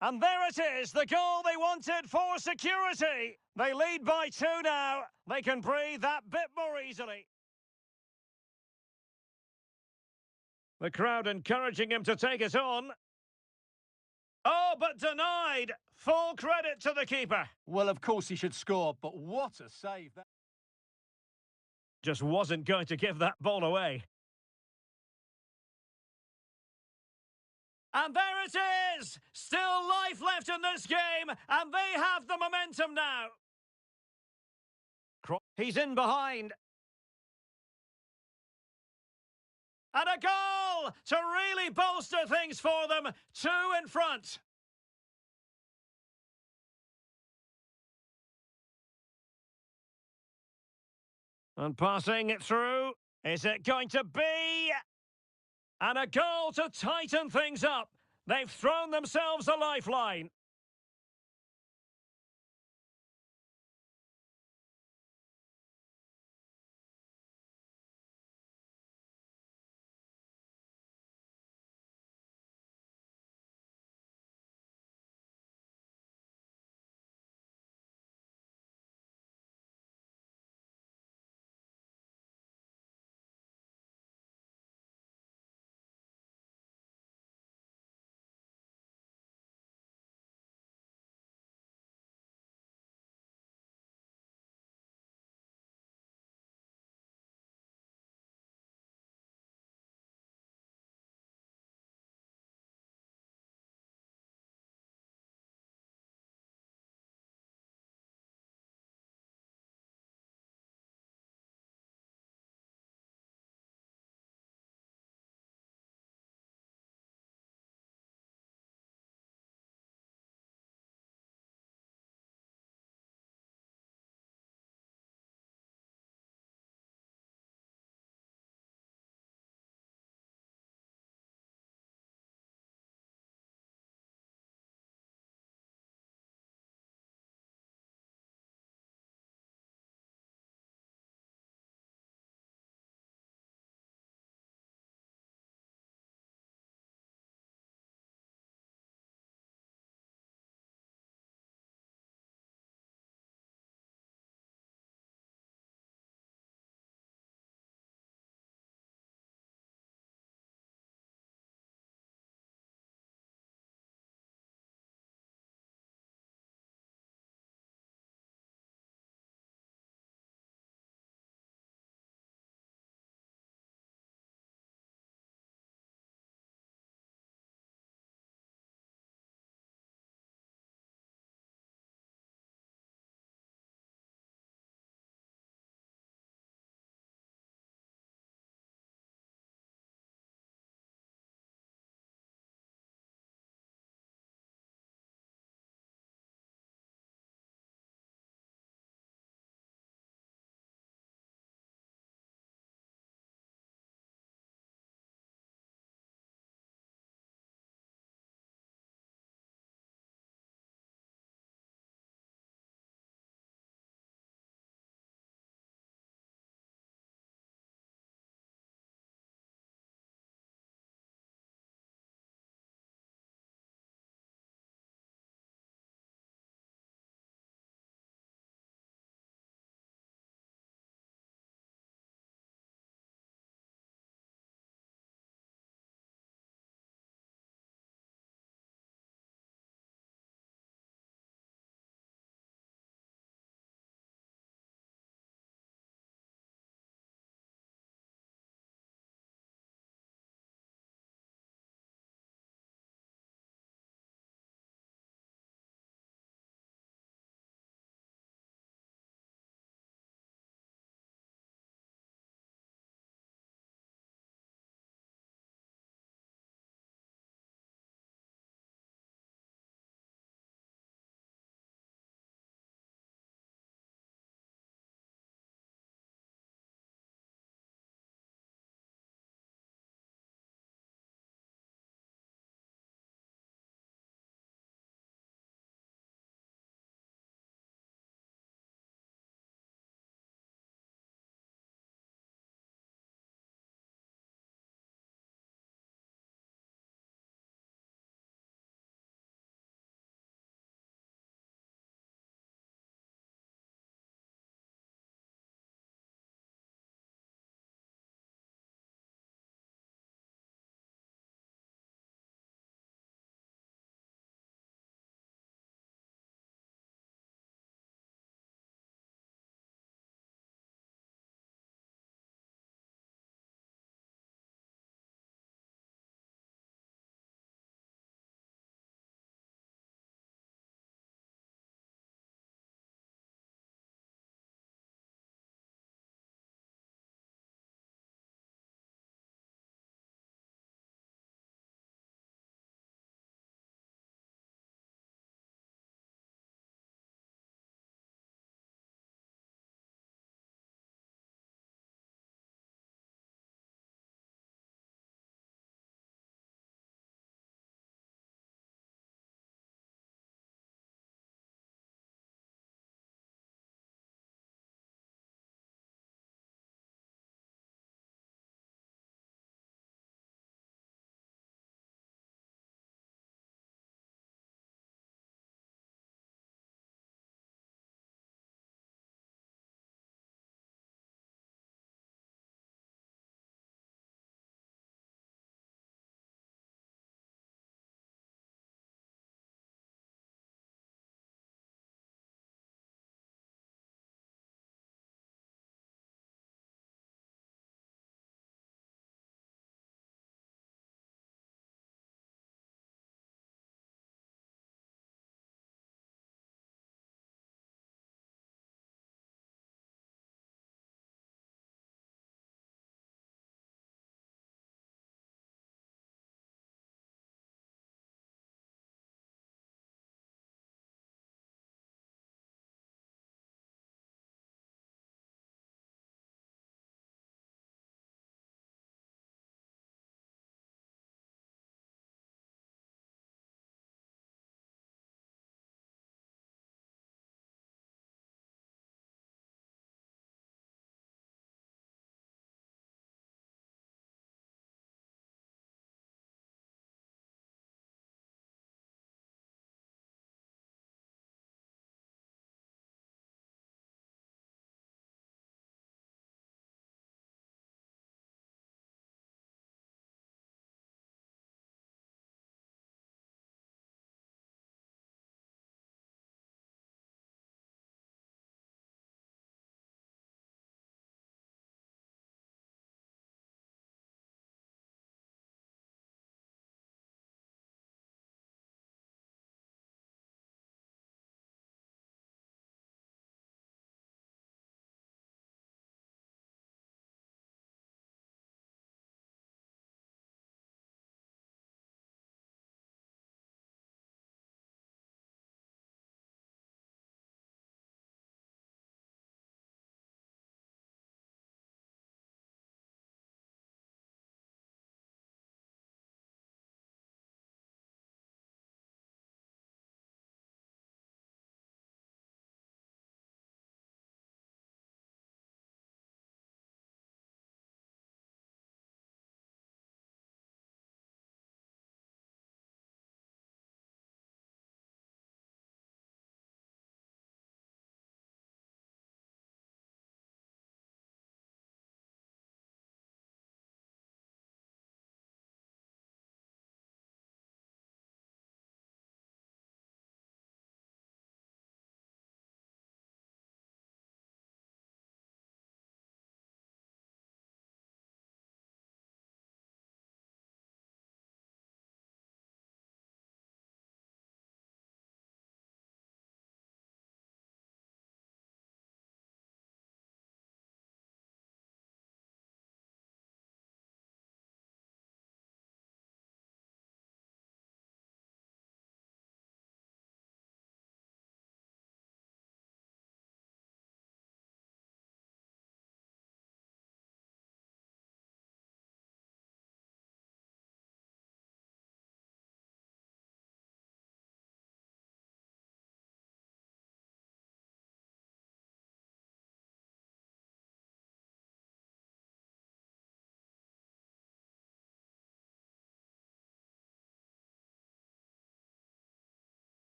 And there it is, the goal they wanted for security. They lead by 2 now. They can breathe that bit more easily. The crowd encouraging him to take it on. Oh, but denied. Full credit to the keeper. Well, of course he should score, but what a save. Just wasn't going to give that ball away. And there it is! Still life left in this game, and they have the momentum now. He's in behind. And a goal to really bolster things for them. 2 in front. And passing it through. Is it going to be? And a goal to tighten things up. They've thrown themselves a lifeline.